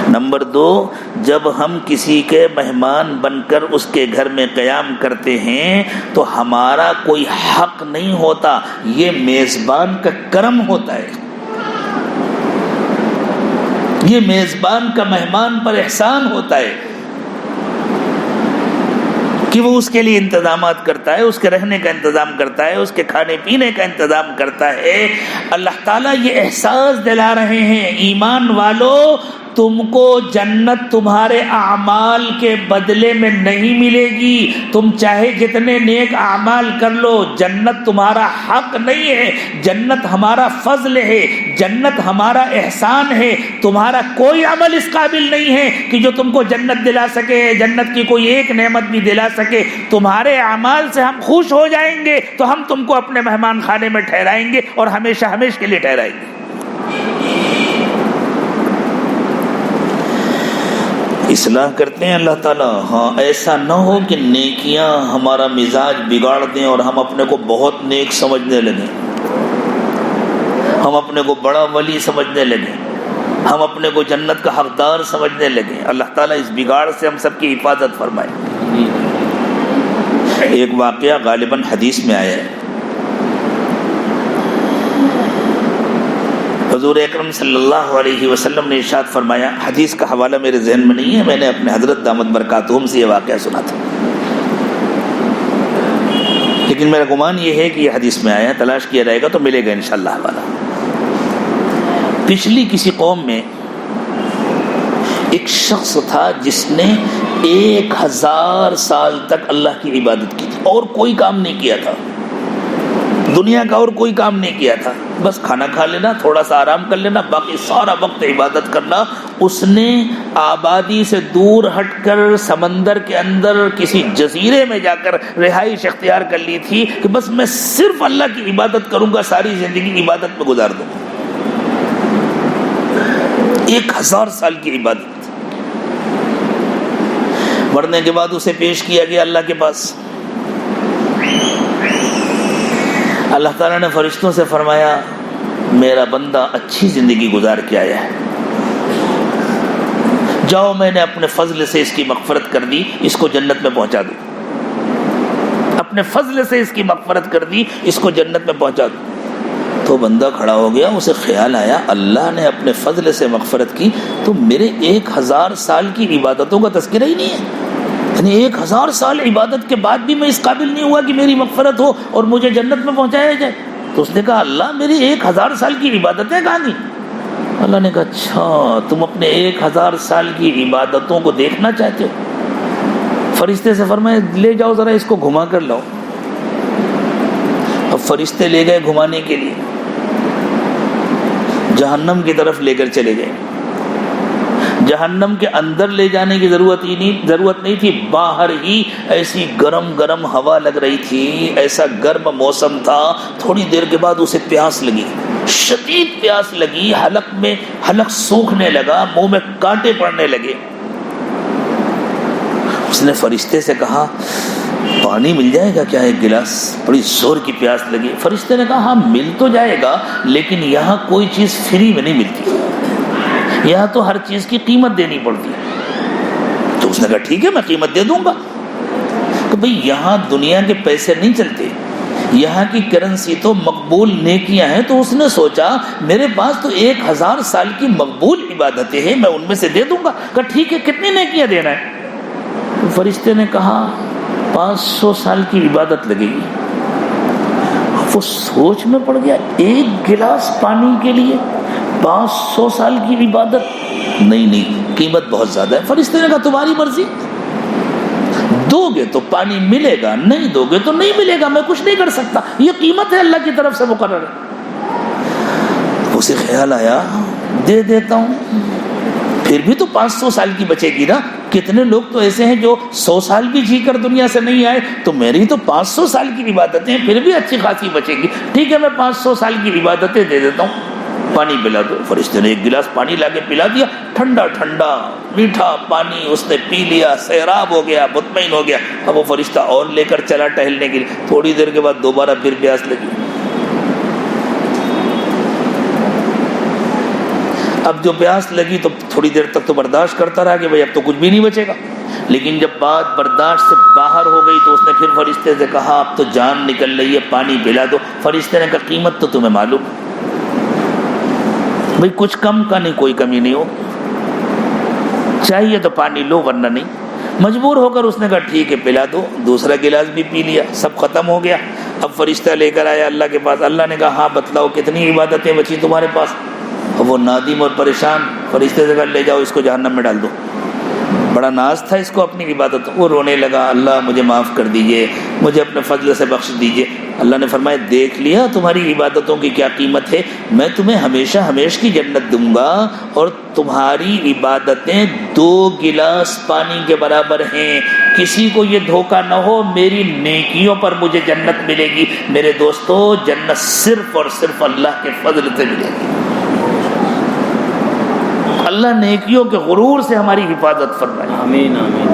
نمبر 2، جب ہم کسی کے مہمان بن کر اس کے گھر میں قیام کرتے ہیں تو ہمارا کوئی حق نہیں ہوتا، یہ میزبان کا کرم ہوتا ہے، یہ میزبان کا مہمان پر احسان ہوتا ہے کہ وہ اس کے لیے انتظامات کرتا ہے، اس کے رہنے کا انتظام کرتا ہے، اس کے کھانے پینے کا انتظام کرتا ہے۔ اللہ تعالیٰ یہ احساس دلا رہے ہیں، ایمان والو تم کو جنت تمہارے اعمال کے بدلے میں نہیں ملے گی، تم چاہے جتنے نیک اعمال کر لو، جنت تمہارا حق نہیں ہے، جنت ہمارا فضل ہے، جنت ہمارا احسان ہے، تمہارا کوئی عمل اس قابل نہیں ہے کہ جو تم کو جنت دلا سکے، جنت کی کوئی ایک نعمت بھی دلا سکے۔ تمہارے اعمال سے ہم خوش ہو جائیں گے تو ہم تم کو اپنے مہمان خانے میں ٹھہرائیں گے اور ہمیشہ ہمیشہ کے لیے ٹھہرائیں گے۔ اصلاح کرتے ہیں اللہ تعالیٰ، ہاں ایسا نہ ہو کہ نیکیاں ہمارا مزاج بگاڑ دیں اور ہم اپنے کو بہت نیک سمجھنے لگیں، ہم اپنے کو بڑا ولی سمجھنے لگیں، ہم اپنے کو جنت کا حقدار سمجھنے لگیں۔ اللہ تعالیٰ اس بگاڑ سے ہم سب کی حفاظت فرمائے۔ ایک واقعہ غالباً حدیث میں آیا ہے، حضور اکرم صلی اللہ علیہ وسلم نے ارشاد فرمایا، حدیث کا حوالہ میرے ذہن میں نہیں ہے، میں نے اپنے حضرت دامت برکاتہم سے یہ واقعہ سنا تھا، لیکن میرا گمان یہ ہے کہ یہ حدیث میں آیا، تلاش کیا جائے گا تو ملے گا انشاءاللہ حوالہ۔ پچھلی کسی قوم میں ایک شخص تھا جس نے 1000 سال تک اللہ کی عبادت کی تھی اور کوئی کام نہیں کیا تھا، دنیا کا اور کوئی کام نہیں کیا تھا، بس کھانا کھا لینا، تھوڑا سا آرام کر لینا، باقی سارا وقت عبادت کرنا۔ اس نے آبادی سے دور ہٹ کر سمندر کے اندر کسی جزیرے میں جا کر رہائش اختیار کر لی تھی کہ بس میں صرف اللہ کی عبادت کروں گا، ساری زندگی عبادت میں گزار دوں گا۔ 1000 سال کی عبادت، مرنے کے بعد اسے پیش کیا گیا اللہ کے پاس۔ اللہ تعالیٰ نے فرشتوں سے فرمایا، میرا بندہ اچھی زندگی گزار کے آیا ہے، جاؤ میں نے اپنے فضل سے اس کی مغفرت کر دی، اس کو جنت میں پہنچا دو، اپنے فضل سے اس کی مغفرت کر دی، اس کو جنت میں پہنچا دو۔ تو بندہ کھڑا ہو گیا، اسے خیال آیا اللہ نے اپنے فضل سے مغفرت کی تو میرے 1000 سال کی عبادتوں کا تذکرہ ہی نہیں ہے، یعنی 1000 سال عبادت کے بعد بھی میں اس قابل نہیں ہوا کہ میری مغفرت ہو اور مجھے جنت میں پہنچایا جائے۔ تو اس نے کہا اللہ میری 1000 سال کی عبادتیں کہاں گئیں؟ اللہ نے کہا اچھا تم اپنے 1000 سال کی عبادتوں کو دیکھنا چاہتے ہو؟ فرشتے سے فرمایا لے جاؤ ذرا اس کو گھما کر لاؤ۔ اب فرشتے لے گئے گھمانے کے لیے، جہنم کی طرف لے کر چلے گئے۔ جہنم کے اندر لے جانے کی ضرورت نہیں تھی، باہر ہی ایسی گرم گرم ہوا لگ رہی تھی، ایسا گرم موسم تھا۔ تھوڑی دیر کے بعد اسے پیاس لگی، شدید پیاس لگی، حلق سوکھنے لگا، منہ میں کانٹے پڑنے لگے۔ اس نے فرشتے سے کہا پانی مل جائے گا کیا ایک گلاس؟ بڑی زور کی پیاس لگی۔ فرشتے نے کہا ہاں مل تو جائے گا، لیکن یہاں کوئی چیز فری میں نہیں ملتی، یہاں تو ہر چیز کی قیمت دینی پڑتی ہے۔ تو اس نے کہا ٹھیک ہے میں قیمت دے دوں گا۔ کہ بھئی یہاں دنیا کے پیسے نہیں چلتے، یہاں کی کرنسی تو مقبول نیکیاں ہیں۔ تو اس نے سوچا میرے پاس تو 1000 سال کی مقبول عبادتیں ہیں، میں ان میں سے دے دوں گا۔ کہا ٹھیک ہے کتنی نیکیاں دینا ہے؟ تو فرشتے نے کہا 500 سال کی عبادت لگے گی۔ وہ سوچ میں پڑ گیا، ایک گلاس پانی کے لیے 500 سال کی عبادت؟ نہیں قیمت بہت زیادہ ہے۔ فرشتے نے کہا تمہاری مرضی، دو گے تو پانی ملے گا، نہیں دو گے تو نہیں ملے گا، میں کچھ نہیں کر سکتا، یہ قیمت ہے اللہ کی طرف سے مقرر ہے۔ اسے خیال آیا دے دیتا ہوں، پھر بھی تو 500 سال کی بچے گی نا۔ کتنے لوگ تو ایسے ہیں جو 100 سال بھی جی کر دنیا سے نہیں آئے، تو میری تو 500 سال کی عبادتیں پھر بھی اچھی خاصی بچے گی۔ ٹھیک ہے میں 500 سال کی عبادتیں دے دیتا ہوں، پانی پلا دو۔ فرشتے نے ایک گلاس پانی لا کے پلا دیا، ٹھنڈا ٹھنڈا میٹھا پانی اس نے پی لیا، سیراب ہو گیا، مطمئن ہو گیا۔ اب وہ فرشتہ اور لے کر چلا ٹہلنے کے لیے۔ تھوڑی دیر کے بعد دوبارہ پھر پیاس لگی۔ اب جو پیاس لگی تو تھوڑی دیر تک تو برداشت کرتا رہا کہ بھائی اب تو کچھ بھی نہیں بچے گا، لیکن جب بات برداشت سے باہر ہو گئی تو اس نے پھر فرشتے سے کہا اب تو جان نکل رہی ہے، پانی پلا دو۔ فرشتے نے کہا قیمت تو تمہیں معلوم، بھائی کچھ کم کا نہیں، کوئی کمی نہیں ہو، چاہیے تو پانی لو ورنہ نہیں۔ مجبور ہو کر اس نے کہا ٹھیک ہے پلا دو، دوسرا گلاس بھی پی لیا، سب ختم ہو گیا۔ اب فرشتہ لے کر آیا اللہ کے پاس، اللہ نے کہا ہاں بتلاؤ کتنی عبادتیں بچی تمہارے پاس؟ اور وہ نادم اور پریشان، فرشتے سے کہا لے جاؤ اس کو جہنم میں ڈال دو۔ بڑا ناز تھا اس کو اپنی عبادت، وہ رونے لگا اللہ مجھے معاف کر دیجئے، مجھے اپنے فضل سے بخش دیجئے۔ اللہ نے فرمایا دیکھ لیا تمہاری عبادتوں کی کیا قیمت ہے، میں تمہیں ہمیشہ ہمیشہ کی جنت دوں گا، اور تمہاری عبادتیں 2 گلاس پانی کے برابر ہیں۔ کسی کو یہ دھوکہ نہ ہو میری نیکیوں پر مجھے جنت ملے گی۔ میرے دوستو جنت صرف اور صرف اللہ کے فضل سے ملے گی۔ اللہ نیکیوں کے غرور سے ہماری حفاظت فرمائے، آمین آمین۔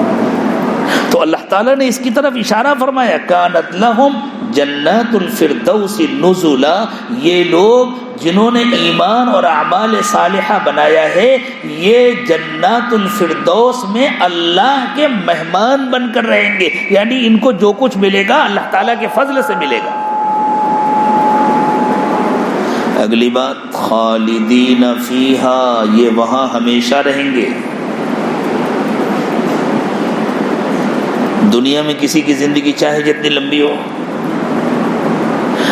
تو اللہ تعالیٰ نے اس کی طرف اشارہ فرمایا کانت لہم جنات الفردوس نزلا، یہ لوگ جنہوں نے ایمان اور اعمال صالحہ بنایا ہے یہ جنات الفردوس میں اللہ کے مہمان بن کر رہیں گے، یعنی ان کو جو کچھ ملے گا اللہ تعالیٰ کے فضل سے ملے گا۔ اگلی بات خالدین فیہا، یہ وہاں ہمیشہ رہیں گے۔ دنیا میں کسی کی زندگی چاہے جتنی لمبی ہو،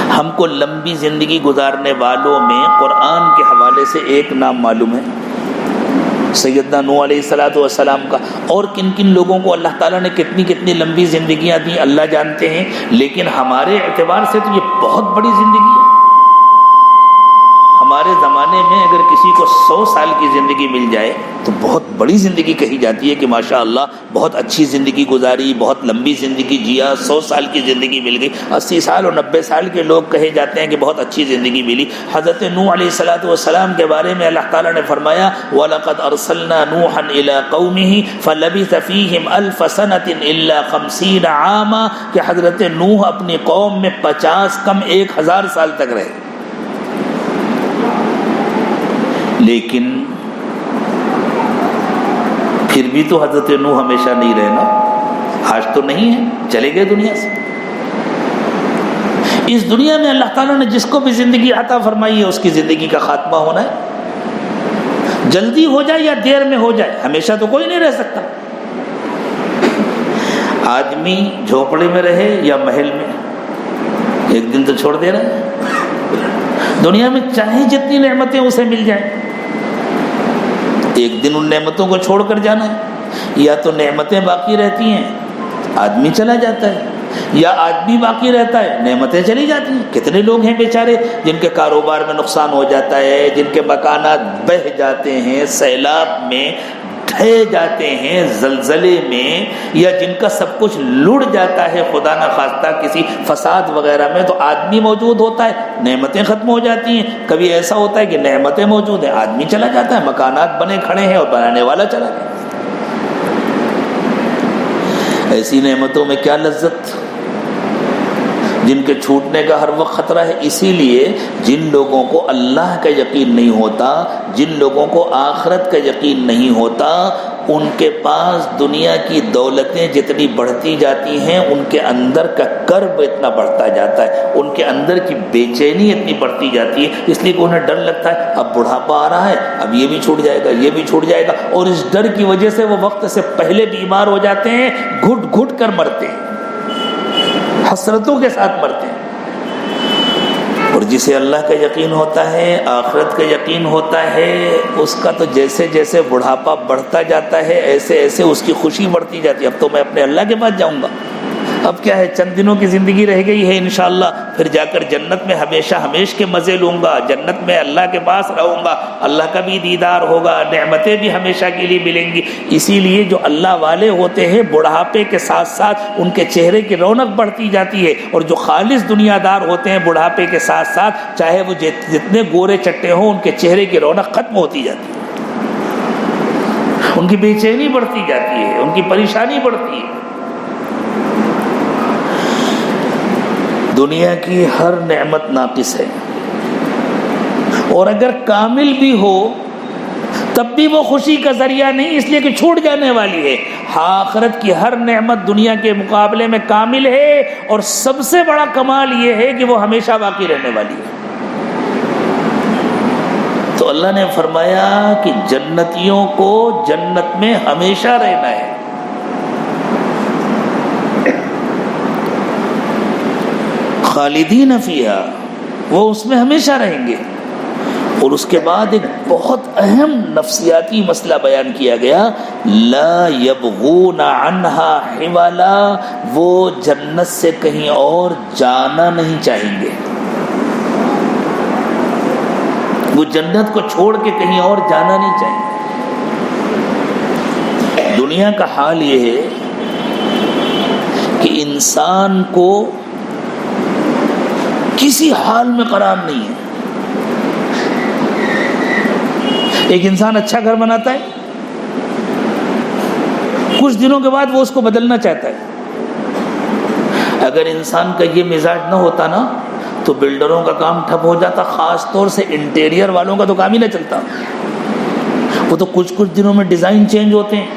ہم کو لمبی زندگی گزارنے والوں میں قرآن کے حوالے سے ایک نام معلوم ہے، سیدنا نوح علیہ السلام کا۔ اور کن کن لوگوں کو اللہ تعالیٰ نے کتنی کتنی لمبی زندگیاں دی اللہ جانتے ہیں، لیکن ہمارے اعتبار سے تو یہ بہت بڑی زندگی ہے۔ ہمارے زمانے میں اگر کسی کو 100 سال کی زندگی مل جائے تو بہت بڑی زندگی کہی جاتی ہے کہ ماشاءاللہ بہت اچھی زندگی گزاری، بہت لمبی زندگی جیا، 100 سال کی زندگی مل گئی۔ 80 سال اور 90 سال کے لوگ کہے جاتے ہیں کہ بہت اچھی زندگی ملی۔ حضرت نوح علیہ السلام کے بارے میں اللہ تعالیٰ نے فرمایا وَلَقَدْ أَرْسَلْنَا نُوحًا إِلَىٰ قَوْمِهِ فَلَبِثَ فِيهِمْ أَلْفَ سَنَةٍ إِلَّا 50 عَامًا، کہ حضرت نوح اپنی قوم میں 50 کم 1000 سال تک رہے۔ لیکن پھر بھی تو حضرت نوح ہمیشہ نہیں رہے نا، آج تو نہیں ہے، چلے گئے دنیا سے۔ اس دنیا میں اللہ تعالیٰ نے جس کو بھی زندگی عطا فرمائی ہے اس کی زندگی کا خاتمہ ہونا ہے، جلدی ہو جائے یا دیر میں ہو جائے، ہمیشہ تو کوئی نہیں رہ سکتا۔ آدمی جھونپڑے میں رہے یا محل میں، ایک دن تو چھوڑ دے رہا ہے۔ دنیا میں چاہے جتنی نعمتیں اسے مل جائیں، ایک دن ان نعمتوں کو چھوڑ کر جانا ہے۔ یا تو نعمتیں باقی رہتی ہیں آدمی چلا جاتا ہے، یا آدمی باقی رہتا ہے نعمتیں چلی جاتی ہیں۔ کتنے لوگ ہیں بیچارے جن کے کاروبار میں نقصان ہو جاتا ہے، جن کے مکانات بہہ جاتے ہیں، سیلاب میں ڈھے جاتے ہیں، زلزلے میں، یا جن کا سب کچھ لڑ جاتا ہے خدا نہ خواستہ کسی فساد وغیرہ میں، تو آدمی موجود ہوتا ہے نعمتیں ختم ہو جاتی ہیں۔ کبھی ایسا ہوتا ہے کہ نعمتیں موجود ہیں آدمی چلا جاتا ہے، مکانات بنے کھڑے ہیں اور بنانے والا چلا گیا۔ ایسی نعمتوں میں کیا لذت جن کے چھوٹنے کا ہر وقت خطرہ ہے۔ اسی لیے جن لوگوں کو اللہ کا یقین نہیں ہوتا، جن لوگوں کو آخرت کا یقین نہیں ہوتا، ان کے پاس دنیا کی دولتیں جتنی بڑھتی جاتی ہیں ان کے اندر کا کرب اتنا بڑھتا جاتا ہے، ان کے اندر کی بے چینی اتنی بڑھتی جاتی ہے، اس لیے کہ انہیں ڈر لگتا ہے اب بڑھاپا آ رہا ہے، اب یہ بھی چھوٹ جائے گا، یہ بھی چھوٹ جائے گا، اور اس ڈر کی وجہ سے وہ وقت سے پہلے بیمار ہو جاتے ہیں، گھٹ گھٹ کر مرتے ہیں، حسرتوں کے ساتھ مرتے ہیں۔ اور جسے اللہ کا یقین ہوتا ہے، آخرت کا یقین ہوتا ہے، اس کا تو جیسے جیسے بڑھاپا بڑھتا جاتا ہے ایسے ایسے اس کی خوشی بڑھتی جاتی ہے۔ اب تو میں اپنے اللہ کے پاس جاؤں گا، اب کیا ہے چند دنوں کی زندگی رہ گئی ہے انشاءاللہ، پھر جا کر جنت میں ہمیشہ ہمیش کے مزے لوں گا، جنت میں اللہ کے پاس رہوں گا، اللہ کا بھی دیدار ہوگا، نعمتیں بھی ہمیشہ کے لیے ملیں گی۔ اسی لیے جو اللہ والے ہوتے ہیں بڑھاپے کے ساتھ ساتھ ان کے چہرے کی رونق بڑھتی جاتی ہے، اور جو خالص دنیا دار ہوتے ہیں بڑھاپے کے ساتھ ساتھ چاہے وہ جتنے گورے چٹے ہوں ان کے چہرے کی رونق ختم ہوتی جاتی ہے، ان کی بے چینی بڑھتی جاتی ہے، ان کی پریشانی بڑھتی ہے۔ دنیا کی ہر نعمت ناقص ہے، اور اگر کامل بھی ہو تب بھی وہ خوشی کا ذریعہ نہیں، اس لیے کہ چھوٹ جانے والی ہے۔ آخرت کی ہر نعمت دنیا کے مقابلے میں کامل ہے، اور سب سے بڑا کمال یہ ہے کہ وہ ہمیشہ باقی رہنے والی ہے۔ تو اللہ نے فرمایا کہ جنتیوں کو جنت میں ہمیشہ رہنا ہے۔ خالدین فیہا، وہ اس میں ہمیشہ رہیں گے۔ اور اس کے بعد ایک بہت اہم نفسیاتی مسئلہ بیان کیا گیا، لا یبغون عنہا حوالا، وہ جنت سے کہیں اور جانا نہیں چاہیں گے، وہ جنت کو چھوڑ کے کہیں اور جانا نہیں چاہیں گے۔ دنیا کا حال یہ ہے کہ انسان کو کسی حال میں قرار نہیں ہے۔ ایک انسان اچھا گھر بناتا ہے، کچھ دنوں کے بعد وہ اس کو بدلنا چاہتا ہے۔ اگر انسان کا یہ مزاج نہ ہوتا نا تو بلڈروں کا کام ٹھپ ہو جاتا، خاص طور سے انٹیریئر والوں کا تو کام ہی نہ چلتا۔ وہ تو کچھ دنوں میں ڈیزائن چینج ہوتے ہیں،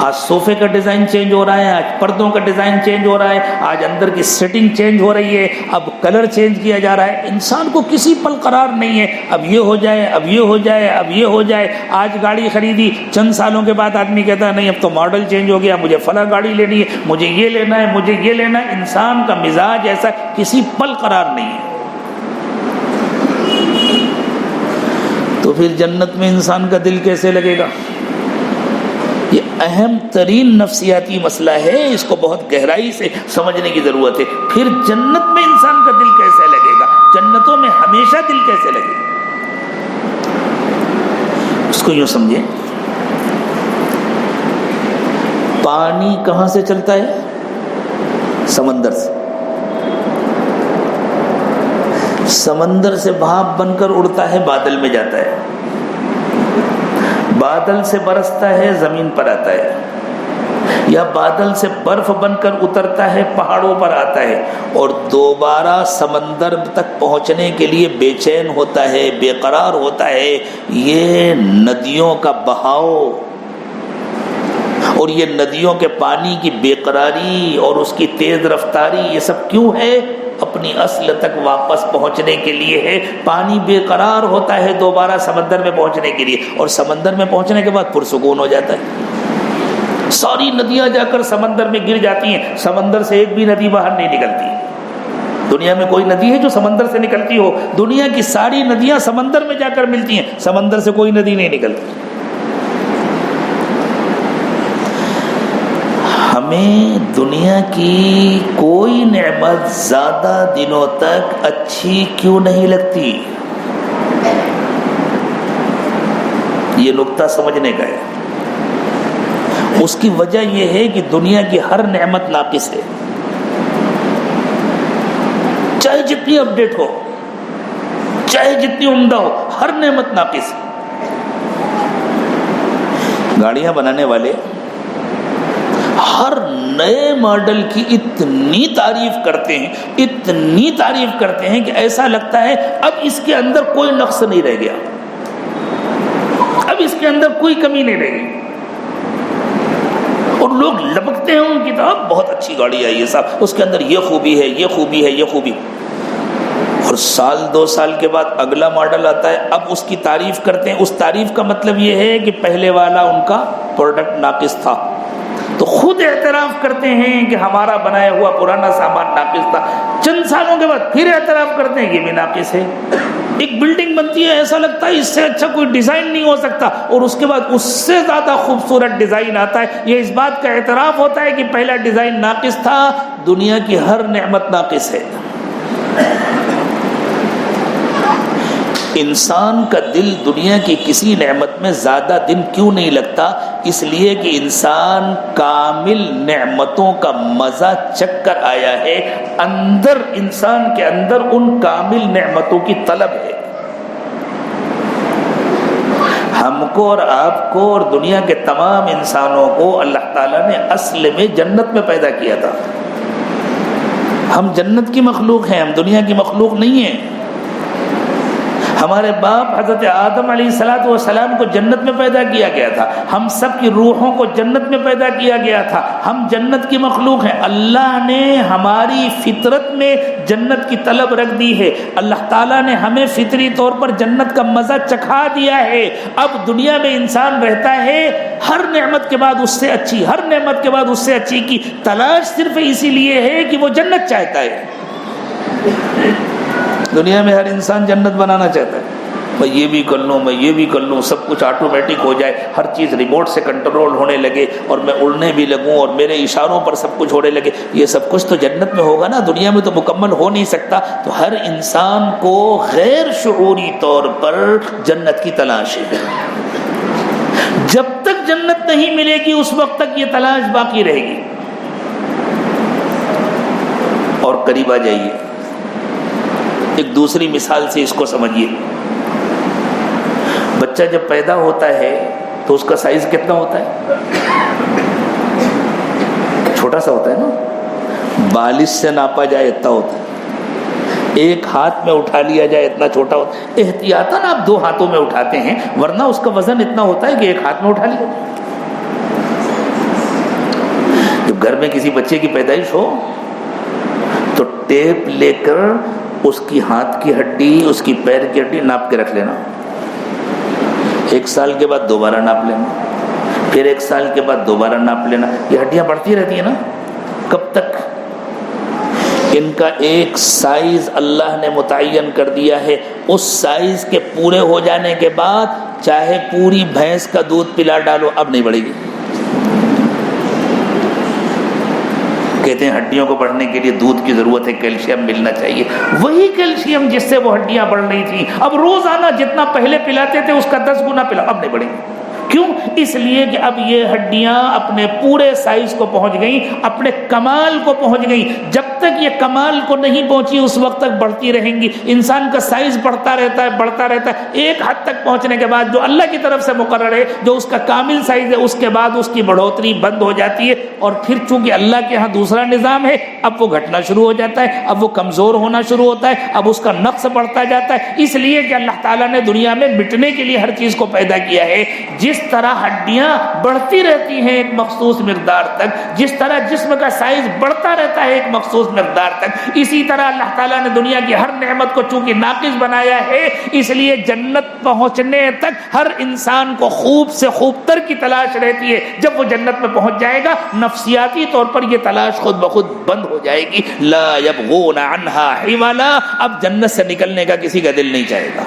آج صوفے کا ڈیزائن چینج ہو رہا ہے، آج پردوں کا ڈیزائن چینج ہو رہا ہے، آج اندر کی سیٹنگ چینج ہو رہی ہے، اب کلر چینج کیا جا رہا ہے۔ انسان کو کسی پل قرار نہیں ہے، اب یہ ہو جائے، اب یہ ہو جائے، اب یہ ہو جائے۔ آج گاڑی خریدی، چند سالوں کے بعد آدمی کہتا ہے نہیں اب تو ماڈل چینج ہو گیا، مجھے فلاں گاڑی لینی ہے، مجھے یہ لینا ہے، مجھے یہ لینا ہے۔ انسان کا مزاج ایسا، کسی پل قرار نہیں ہے۔ تو پھر جنت میں انسان کا دل کیسے لگے گا؟ یہ اہم ترین نفسیاتی مسئلہ ہے، اس کو بہت گہرائی سے سمجھنے کی ضرورت ہے۔ پھر جنت میں انسان کا دل کیسے لگے گا؟ جنتوں میں ہمیشہ دل کیسے لگے گا؟ اس کو یوں سمجھیں، پانی کہاں سے چلتا ہے؟ سمندر سے۔ سمندر سے بھاپ بن کر اڑتا ہے، بادل میں جاتا ہے، بادل سے برستا ہے، زمین پر آتا ہے، یا بادل سے برف بن کر اترتا ہے، پہاڑوں پر آتا ہے، اور دوبارہ سمندر تک پہنچنے کے لیے بے چین ہوتا ہے، بے قرار ہوتا ہے۔ یہ ندیوں کا بہاؤ اور یہ ندیوں کے پانی کی بے قراری اور اس کی تیز رفتاری، یہ سب کیوں ہے؟ اپنی اصل تک واپس پہنچنے کے لیے ہے۔ پانی بے قرار ہوتا ہے دوبارہ سمندر میں پہنچنے کے لیے، اور سمندر میں پہنچنے کے بعد پرسکون ہو جاتا ہے۔ ساری ندیاں جا کر سمندر میں گر جاتی ہیں، سمندر سے ایک بھی ندی باہر نہیں نکلتی۔ دنیا میں کوئی ندی ہے جو سمندر سے نکلتی ہو؟ دنیا کی ساری ندیاں سمندر میں جا کر ملتی ہیں، سمندر سے کوئی ندی نہیں نکلتی۔ ہمیں دنیا کی کوئی نعمت زیادہ دنوں تک اچھی کیوں نہیں لگتی؟ یہ نقطہ سمجھنے کا ہے۔ اس کی وجہ یہ ہے کہ دنیا کی ہر نعمت ناقص ہے، چاہے جتنی اپڈیٹ ہو، چاہے جتنی عمدہ ہو، ہر نعمت ناقص ہے۔ گاڑیاں بنانے والے ہر نئے ماڈل کی اتنی تعریف کرتے ہیں، اتنی تعریف کرتے ہیں کہ ایسا لگتا ہے اب اس کے اندر کوئی نقص نہیں رہ گیا، اب اس کے اندر کوئی کمی نہیں رہ گئی، اور لوگ لپکتے ہیں ان کی طرف، بہت اچھی گاڑی آئی ہے صاحب، اس کے اندر یہ خوبی ہے، یہ خوبی ہے، یہ خوبی۔ اور سال دو سال کے بعد اگلا ماڈل آتا ہے، اب اس کی تعریف کرتے ہیں۔ اس تعریف کا مطلب یہ ہے کہ پہلے والا ان کا پروڈکٹ ناقص تھا، تو خود اعتراف کرتے ہیں کہ ہمارا بنایا ہوا پرانا سامان ناقص تھا۔ چند سالوں کے بعد پھر اعتراف کرتے ہیں یہ بھی ناقص ہے۔ ایک بلڈنگ بنتی ہے، ایسا لگتا ہے اس سے اچھا کوئی ڈیزائن نہیں ہو سکتا، اور اس کے بعد اس سے زیادہ خوبصورت ڈیزائن آتا ہے۔ یہ اس بات کا اعتراف ہوتا ہے کہ پہلا ڈیزائن ناقص تھا۔ دنیا کی ہر نعمت ناقص ہے۔ انسان کا دل دنیا کی کسی نعمت میں زیادہ دن کیوں نہیں لگتا؟ اس لیے کہ انسان کامل نعمتوں کا مزہ چکھ کر آیا ہے، اندر انسان کے اندر ان کامل نعمتوں کی طلب ہے۔ ہم کو اور آپ کو اور دنیا کے تمام انسانوں کو اللہ تعالیٰ نے اصل میں جنت میں پیدا کیا تھا۔ ہم جنت کی مخلوق ہیں، ہم دنیا کی مخلوق نہیں ہیں۔ ہمارے باپ حضرت آدم علیہ السلام کو جنت میں پیدا کیا گیا تھا، ہم سب کی روحوں کو جنت میں پیدا کیا گیا تھا، ہم جنت کی مخلوق ہیں۔ اللہ نے ہماری فطرت میں جنت کی طلب رکھ دی ہے، اللہ تعالیٰ نے ہمیں فطری طور پر جنت کا مزہ چکھا دیا ہے۔ اب دنیا میں انسان رہتا ہے، ہر نعمت کے بعد اس سے اچھی، ہر نعمت کے بعد اس سے اچھی کی تلاش صرف اسی لیے ہے کہ وہ جنت چاہتا ہے۔ دنیا میں ہر انسان جنت بنانا چاہتا ہے، میں یہ بھی کر لوں، میں یہ بھی کر لوں، سب کچھ آٹومیٹک ہو جائے، ہر چیز ریموٹ سے کنٹرول ہونے لگے اور میں اڑنے بھی لگوں اور میرے اشاروں پر سب کچھ ہونے لگے۔ یہ سب کچھ تو جنت میں ہوگا نا، دنیا میں تو مکمل ہو نہیں سکتا۔ تو ہر انسان کو غیر شعوری طور پر جنت کی تلاش ہے۔ جب تک جنت نہیں ملے گی اس وقت تک یہ تلاش باقی رہے گی۔ اور قریب آ جائیے، ایک دوسری مثال سے اس کو سمجھیے۔ بچہ جب پیدا ہوتا ہے تو اس کا سائز کتنا ہوتا ہے؟ چھوٹا سا ہوتا ہے نا، بالش سے ناپا جائے اتنا ہوتا ہے، ایک ہاتھ میں اٹھا لیا جائے اتنا چھوٹا ہوتا ہے۔ احتیاطاً آپ 2 ہاتھوں میں اٹھاتے ہیں، ورنہ اس کا وزن اتنا ہوتا ہے کہ ایک ہاتھ میں اٹھا لیا جائے۔ جب گھر میں کسی بچے کی پیدائش ہو تو ٹیپ لے کر اس کی ہاتھ کی ہڈی، اس کی پیر کی ہڈی ناپ کے رکھ لینا، 1 سال کے بعد دوبارہ ناپ لینا، پھر 1 سال کے بعد دوبارہ ناپ لینا۔ یہ ہڈیاں بڑھتی رہتی ہیں نا، کب تک؟ ان کا ایک سائز اللہ نے متعین کر دیا ہے، اس سائز کے پورے ہو جانے کے بعد چاہے پوری بھینس کا دودھ پلا ڈالو اب نہیں بڑھے گی۔ کہتے ہیں ہڈیوں کو بڑھنے کے لیے دودھ کی ضرورت ہے، کیلشیم ملنا چاہیے۔ وہی کیلشیم جس سے وہ ہڈیاں بڑھ رہی تھیں، اب روزانہ جتنا پہلے پلاتے تھے اس کا 10 گنا پلا، اب نہیں بڑھیں گی۔ کیوں؟ اس لیے کہ اب یہ ہڈیاں اپنے پورے سائز کو پہنچ گئیں، اپنے کمال کو پہنچ گئیں۔ جب تک یہ کمال کو نہیں پہنچی اس وقت تک بڑھتی رہیں گی۔ انسان کا سائز بڑھتا رہتا ہے، بڑھتا رہتا ہے، ایک حد تک پہنچنے کے بعد جو اللہ کی طرف سے مقرر ہے، جو اس کا کامل سائز ہے، اس کے بعد اس کی بڑھوتری بند ہو جاتی ہے۔ اور پھر چونکہ اللہ کے ہاں دوسرا نظام ہے، اب وہ گھٹنا شروع ہو جاتا ہے، اب وہ کمزور ہونا شروع ہوتا ہے، اب اس کا نقص بڑھتا جاتا ہے۔ اس لیے کہ اللہ تعالیٰ نے دنیا میں مٹنے کے لیے ہر چیز کو پیدا کیا ہے۔ جس طرح ہڈیاں بڑھتی رہتی ہیں ایک مخصوص مقدار تک، جس طرح جسم کا سائز بڑھتا رہتا ہے ایک مخصوص مقدار تک، اسی طرح اللہ تعالیٰ نے دنیا کی ہر نعمت کو چونکہ ناقص بنایا ہے، اس لیے جنت پہنچنے تک ہر انسان کو خوب سے خوب تر کی تلاش رہتی ہے۔ جب وہ جنت میں پہنچ جائے گا نفسیاتی طور پر یہ تلاش خود بخود بند ہو جائے گی۔ لا یبغون عنہا حولا، اب جنت سے نکلنے کا کسی کا دل نہیں چاہے گا۔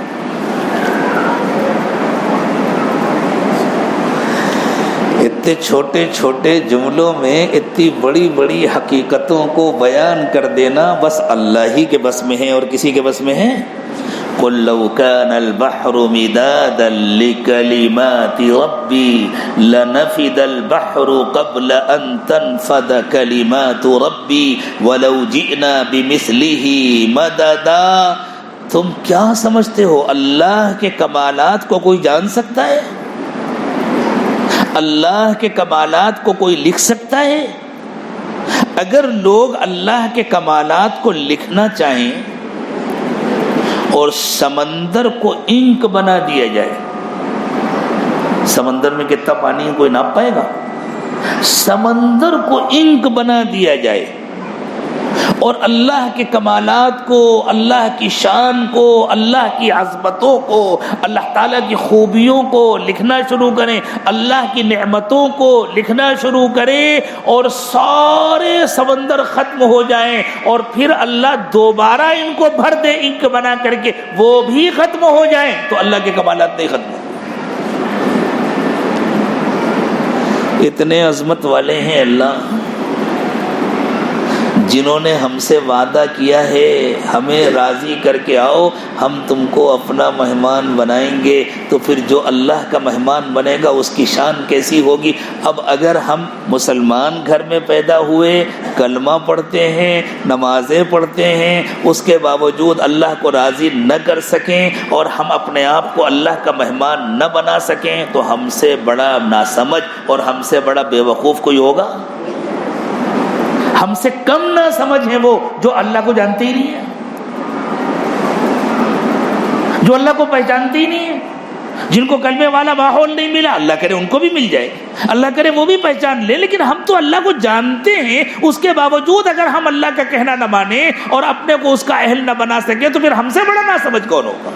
اتنے چھوٹے چھوٹے جملوں میں اتنی بڑی بڑی حقیقتوں کو بیان کر دینا بس اللہ ہی کے بس میں ہے، اور کسی کے بس میں ہے؟ قُلْ لَوْ كَانَ الْبَحْرُ مِدَادًا لِكَلِمَاتِ رَبِّي لَنَفِدَ الْبَحْرُ قَبْلَ أَن تَنْفَدَ كَلِمَاتُ رَبِّي وَلَوْ جِئْنَا بِمِثْلِهِ مَدَدًا۔ تم کیا سمجھتے ہو اللہ کے کمالات کو کوئی جان سکتا ہے؟ اللہ کے کمالات کو کوئی لکھ سکتا ہے؟ اگر لوگ اللہ کے کمالات کو لکھنا چاہیں اور سمندر کو انک بنا دیا جائے، سمندر میں کتنا پانی ہے کوئی ناپ پائے گا؟ سمندر کو انک بنا دیا جائے اور اللہ کے کمالات کو، اللہ کی شان کو، اللہ کی عظمتوں کو، اللہ تعالیٰ کی خوبیوں کو لکھنا شروع کریں، اللہ کی نعمتوں کو لکھنا شروع کریں، اور سارے سمندر ختم ہو جائیں اور پھر اللہ دوبارہ ان کو بھر دے انک بنا کر کے، وہ بھی ختم ہو جائیں تو اللہ کے کمالات نہیں ختم۔ اتنے عظمت والے ہیں اللہ، جنہوں نے ہم سے وعدہ کیا ہے ہمیں راضی کر کے آؤ، ہم تم کو اپنا مہمان بنائیں گے۔ تو پھر جو اللہ کا مہمان بنے گا اس کی شان کیسی ہوگی۔ اب اگر ہم مسلمان گھر میں پیدا ہوئے، کلمہ پڑھتے ہیں، نمازیں پڑھتے ہیں، اس کے باوجود اللہ کو راضی نہ کر سکیں اور ہم اپنے آپ کو اللہ کا مہمان نہ بنا سکیں، تو ہم سے بڑا ناسمجھ اور ہم سے بڑا بے وقوف کوئی ہوگا؟ ہم سے کم نہ سمجھ ہیں وہ جو اللہ کو جانتے ہی نہیں ہیں، جو جو اللہ کو پہچانتے ہی نہیں ہیں، جن کو کلمے والا ماحول نہیں ملا، اللہ کرے ان کو بھی مل جائے، اللہ کرے وہ بھی پہچان لے، لیکن ہم تو اللہ کو جانتے ہیں، اس کے باوجود اگر ہم اللہ کا کہنا نہ مانیں اور اپنے کو اس کا اہل نہ بنا سکے تو پھر ہم سے بڑا ناسمجھ کون ہوگا؟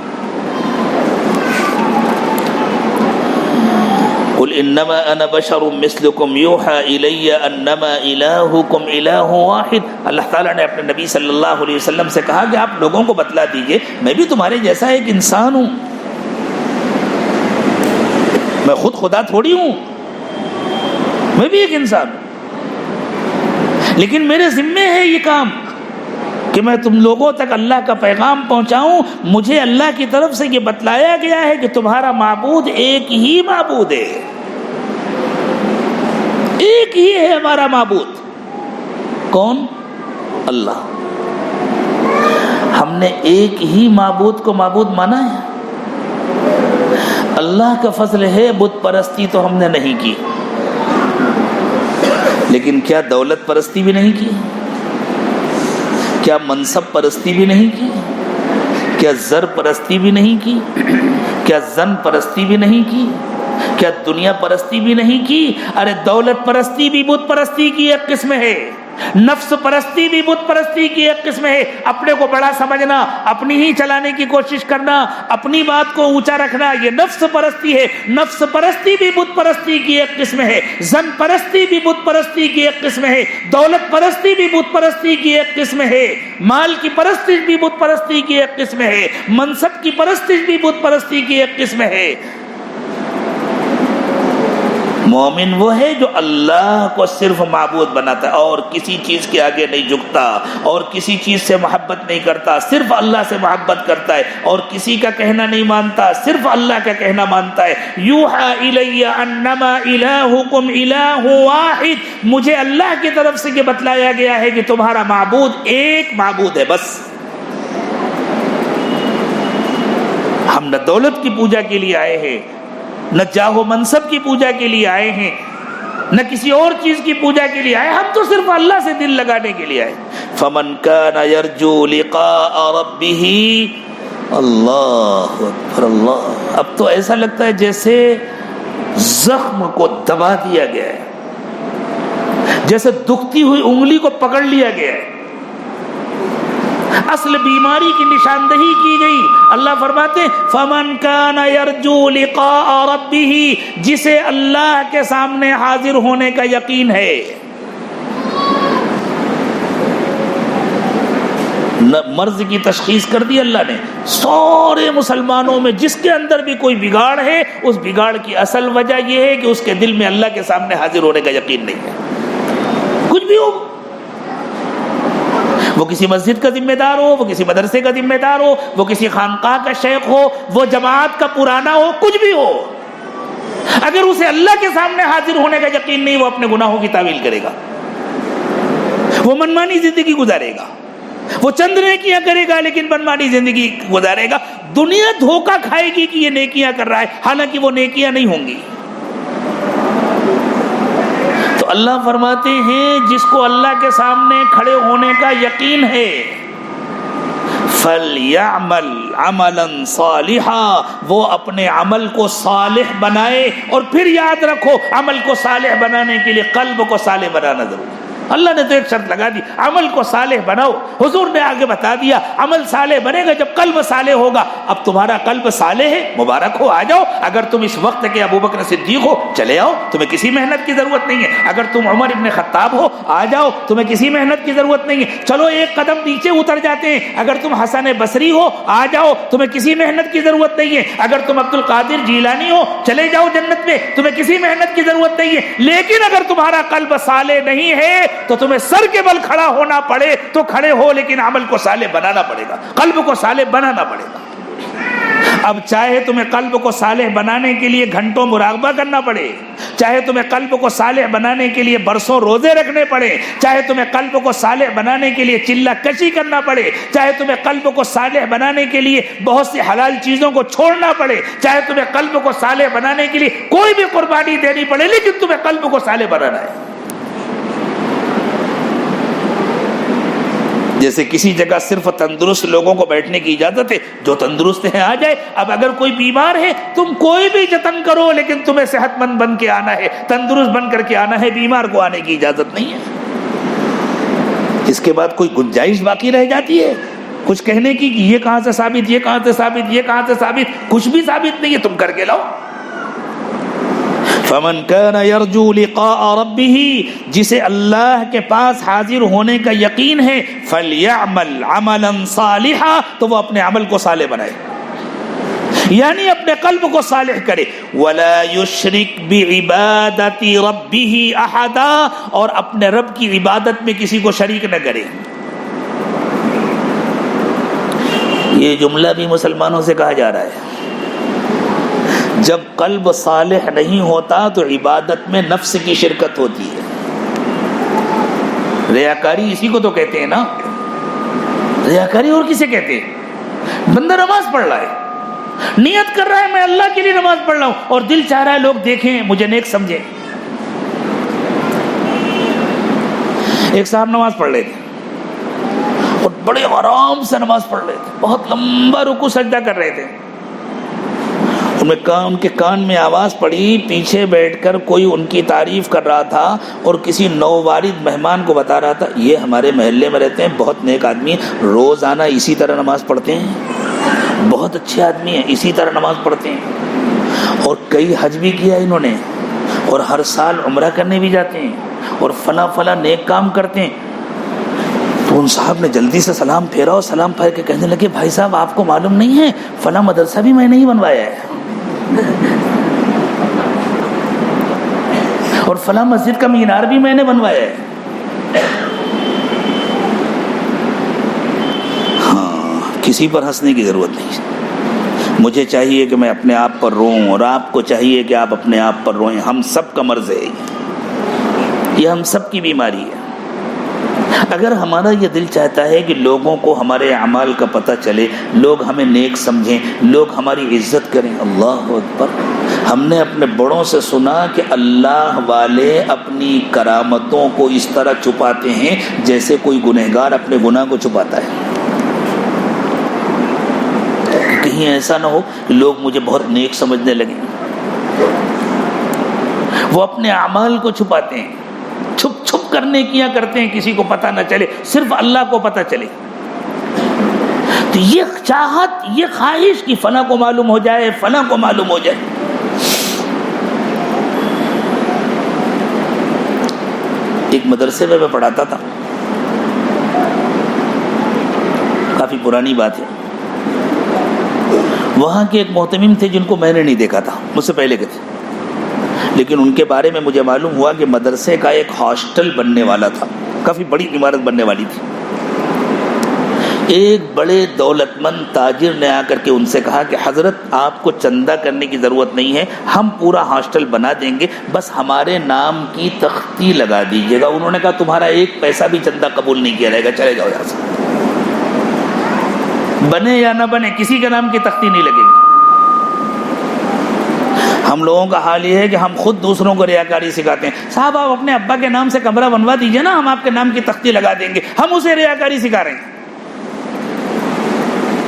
قل انما انا بشر مثلکم یوحى الی انما الہکم الہ واحد۔ اللہ تعالیٰ نے اپنے نبی صلی اللہ علیہ وسلم سے کہا کہ آپ لوگوں کو بتلا دیجئے میں بھی تمہارے جیسا ایک انسان ہوں، میں خود خدا تھوڑی ہوں، میں بھی ایک انسان ہوں، لیکن میرے ذمے ہے یہ کام کہ میں تم لوگوں تک اللہ کا پیغام پہنچاؤں۔ مجھے اللہ کی طرف سے یہ بتلایا گیا ہے کہ تمہارا معبود ایک ہی معبود ہے، ایک ہی ہے ہمارا معبود، کون؟ اللہ۔ ہم نے ایک ہی معبود کو معبود مانا ہے۔ اللہ کا فضل ہے بت پرستی تو ہم نے نہیں کی، لیکن کیا دولت پرستی بھی نہیں کی؟ کیا منصب پرستی بھی نہیں کی؟ کیا زر پرستی بھی نہیں کی؟ کیا زن پرستی بھی نہیں کی؟ کیا دنیا پرستی بھی نہیں کی؟ ارے دولت پرستی بھی بت پرستی کی ایک قسم ہے، نفس پرستی بھی بت پرستی کی ایک قسم ہے۔ اپنے کو بڑا سمجھنا، اپنی ہی چلانے کی کوشش کرنا، اپنی بات کو اونچا رکھنا، یہ نفس پرستی ہے۔ نفس پرستی بھی بت پرستی کی ایک قسم ہے، زن پرستی بھی بت پرستی کی ایک قسم ہے، دولت پرستی بھی بت پرستی کی ایک قسم ہے، مال کی پرستش بھی بت پرستی کی ایک قسم ہے، منصب کی پرستش بھی بت پرستی کی ایک قسم ہے۔ مومن وہ ہے جو اللہ کو صرف معبود بناتا ہے اور کسی چیز کے آگے نہیں جھکتا اور کسی چیز سے محبت نہیں کرتا، صرف اللہ سے محبت کرتا ہے اور کسی کا کہنا نہیں مانتا، صرف اللہ کا کہنا مانتا ہے۔ یوحى الی انما الہکم الہ واحد، مجھے اللہ کی طرف سے یہ بتلایا گیا ہے کہ تمہارا معبود ایک معبود ہے بس۔ ہم نہ دولت کی پوجا کے لیے آئے ہیں، نہ جاہ و منصب کی پوجا کے لیے آئے ہیں، نہ کسی اور چیز کی پوجا کے لیے آئے، ہم تو صرف اللہ سے دل لگانے کے لیے آئے۔ فمن کان یرجو لقاء ربہ، اللہ اکبر اللہ۔ اب تو ایسا لگتا ہے جیسے زخم کو دبا دیا گیا ہے، جیسے دکھتی ہوئی انگلی کو پکڑ لیا گیا ہے، اصل بیماری کی نشاندہی کی گئی۔ اللہ فرماتے ہیں فمن کان یرجو لقاء ربہ، جسے اللہ کے سامنے حاضر ہونے کا یقین ہے۔ مرض کی تشخیص کر دی اللہ نے، سارے مسلمانوں میں جس کے اندر بھی کوئی بگاڑ ہے، اس بگاڑ کی اصل وجہ یہ ہے کہ اس کے دل میں اللہ کے سامنے حاضر ہونے کا یقین نہیں ہے۔ کچھ بھی ہو، وہ کسی مسجد کا ذمہ دار ہو، وہ کسی مدرسے کا ذمہ دار ہو، وہ کسی خانقاہ کا شیخ ہو، وہ جماعت کا پرانا ہو، کچھ بھی ہو، اگر اسے اللہ کے سامنے حاضر ہونے کا یقین نہیں، وہ اپنے گناہوں کی تعویل کرے گا، وہ منمانی زندگی گزارے گا، وہ چند نیکیاں کرے گا لیکن منمانی زندگی گزارے گا۔ دنیا دھوکہ کھائے گی کہ یہ نیکیاں کر رہا ہے، حالانکہ وہ نیکیاں نہیں ہوں گی۔ تو اللہ فرماتے ہیں جس کو اللہ کے سامنے کھڑے ہونے کا یقین ہے، فَلْيَعْمَلْ عَمَلًا صَالِحًا، وہ اپنے عمل کو صالح بنائے۔ اور پھر یاد رکھو، عمل کو صالح بنانے کے لیے قلب کو صالح بنانا ضروری ہے۔ اللہ نے تو ایک شرط لگا دی، عمل کو صالح بناؤ۔ حضور نے آگے بتا دیا عمل صالح بنے گا جب قلب صالح ہوگا۔ اب تمہارا قلب صالح ہے، مبارک ہو، آ جاؤ۔ اگر تم اس وقت کے ابو بکر صدیق ہو، چلے آؤ، تمہیں کسی محنت کی ضرورت نہیں ہے۔ اگر تم عمر ابن خطاب ہو، آ جاؤ، تمہیں کسی محنت کی ضرورت نہیں ہے۔ چلو ایک قدم نیچے اتر جاتے ہیں، اگر تم حسن بصری ہو، آ جاؤ، تمہیں کسی محنت کی ضرورت نہیں ہے۔ اگر تم عبد القادر جیلانی ہو، چلے جاؤ جنت میں، تمہیں کسی محنت کی ضرورت نہیں ہے۔ لیکن اگر تمہارا قلب صالح نہیں ہے تو تمہیں سر کے بل کھڑا ہونا پڑے تو کھڑے ہو، لیکن عمل کو صالح بنانا پڑے گا، قلب کو صالح بنانا پڑے گا۔ اب چاہے تمہیں قلب کو صالح بنانے کے لیے گھنٹوں مراقبہ کرنا پڑے، چاہے تمہیں قلب کو صالح بنانے کے لیے برسوں روزے رکھنے پڑے، چاہے تمہیں قلب کو صالح بنانے کے لیے چلہ کشی کرنا پڑے، چاہے تمہیں قلب کو صالح بنانے کے لیے بہت سی حلال چیزوں کو چھوڑنا پڑے، چاہے تمہیں قلب کو صالح بنانے کے لیے کوئی بھی قربانی دینی پڑے، لیکن تمہیں قلب کو صالح بنانا ہے۔ جیسے کسی جگہ صرف تندرست لوگوں کو بیٹھنے کی اجازت ہے، جو تندرست ہے آ جائے. اب اگر کوئی بیمار ہے تم کوئی بھی جتن کرو لیکن تمہیں صحت مند بن کے آنا ہے، تندرست بن کر کے آنا ہے، بیمار کو آنے کی اجازت نہیں ہے. اس کے بعد کوئی گنجائش باقی رہ جاتی ہے کچھ کہنے کی کہ یہ کہاں سے ثابت، یہ کہاں سے ثابت، یہ کہاں سے ثابت؟ کچھ بھی ثابت نہیں ہے، تم کر کے لاؤ. فمن كان يرجو لقاء ربه، جسے اللہ کے پاس حاضر ہونے کا یقین ہے، فليعمل عملا صالحا، تو وہ اپنے عمل کو صالح بنائے، یعنی اپنے قلب کو صالح کرے. ولا يشرك بعبادة ربه احدا، اور اپنے رب کی عبادت میں کسی کو شریک نہ کرے. یہ جملہ بھی مسلمانوں سے کہا جا رہا ہے. جب قلب صالح نہیں ہوتا تو عبادت میں نفس کی شرکت ہوتی ہے. ریاکاری اسی کو تو کہتے ہیں نا. ریاکاری اور کسے کہتے ہیں؟ بندہ نماز پڑھ رہا ہے، نیت کر رہا ہے میں اللہ کے لیے نماز پڑھ رہا ہوں، اور دل چاہ رہا ہے لوگ دیکھیں مجھے نیک سمجھیں. ایک صاحب نماز پڑھ رہے تھے اور بڑے آرام سے نماز پڑھ رہے تھے، بہت لمبا رکوع سجدہ کر رہے تھے. ان کے کان میں آواز پڑی، پیچھے بیٹھ کر کوئی ان کی تعریف کر رہا تھا اور کسی نووارد مہمان کو بتا رہا تھا یہ ہمارے محلے میں رہتے ہیں، بہت نیک آدمی، روزانہ اسی طرح نماز پڑھتے ہیں، بہت اچھے آدمی ہیں، اسی طرح نماز پڑھتے ہیں، اور کئی حج بھی کیا انہوں نے، اور ہر سال عمرہ کرنے بھی جاتے ہیں، اور فلاں فلاں نیک کام کرتے ہیں. تو ان صاحب نے جلدی سے سلام پھیرا اور سلام پھیر کے کہنے لگے بھائی صاحب آپ کو معلوم نہیں ہے فلاں مدرسہ بھی میں نے ہی بنوایا ہے، اور فلاں مسجد کا مینار بھی میں نے بنوایا ہے. ہاں، کسی پر ہنسنے کی ضرورت نہیں. مجھے چاہیے کہ میں اپنے آپ پر روؤں، اور آپ کو چاہیے کہ آپ اپنے آپ پر روئیں. ہم سب کا مرض ہے، یہ ہم سب کی بیماری ہے. اگر ہمارا یہ دل چاہتا ہے کہ لوگوں کو ہمارے اعمال کا پتہ چلے، لوگ ہمیں نیک سمجھیں، لوگ ہماری عزت کریں، اللہ اکبر. ہم نے اپنے بڑوں سے سنا کہ اللہ والے اپنی کرامتوں کو اس طرح چھپاتے ہیں جیسے کوئی گنہگار اپنے گناہ کو چھپاتا ہے. کہیں ایسا نہ ہو کہ لوگ مجھے بہت نیک سمجھنے لگیں. وہ اپنے اعمال کو چھپاتے ہیں، چھپ چھپ کرنے کیا کرتے ہیں، کسی کو پتہ نہ چلے، صرف اللہ کو پتہ چلے. تو یہ چاہت، یہ خواہش کہ فلاں کو معلوم ہو جائے، فلاں کو معلوم ہو جائے. ایک مدرسے میں پڑھاتا تھا، کافی پرانی بات ہے. وہاں کے ایک محتمم تھے جن کو میں نے نہیں دیکھا تھا، مجھ سے پہلے کے تھے، لیکن ان کے بارے میں مجھے معلوم ہوا کہ مدرسے کا ایک ہاسٹل بننے والا تھا، کافی بڑی عمارت بننے والی تھی. ایک بڑے دولت مند تاجر نے آ کر کے ان سے کہا کہ حضرت آپ کو چندہ کرنے کی ضرورت نہیں ہے، ہم پورا ہاسٹل بنا دیں گے، بس ہمارے نام کی تختی لگا دیجیے گا. انہوں نے کہا تمہارا ایک پیسہ بھی چندہ قبول نہیں کیا جائے گا، چلے جاؤ یہاں سے. بنے یا نہ بنے کسی کے نام کی تختی نہیں لگے گی. ہم لوگوں کا حال یہ ہے کہ ہم خود دوسروں کو ریاکاری سکھاتے ہیں. صاحب آپ اپنے ابا کے نام سے کمرہ بنوا دیجئے نا، ہم آپ کے نام کی تختی لگا دیں گے. ہم اسے ریاکاری سکھا رہے ہیں.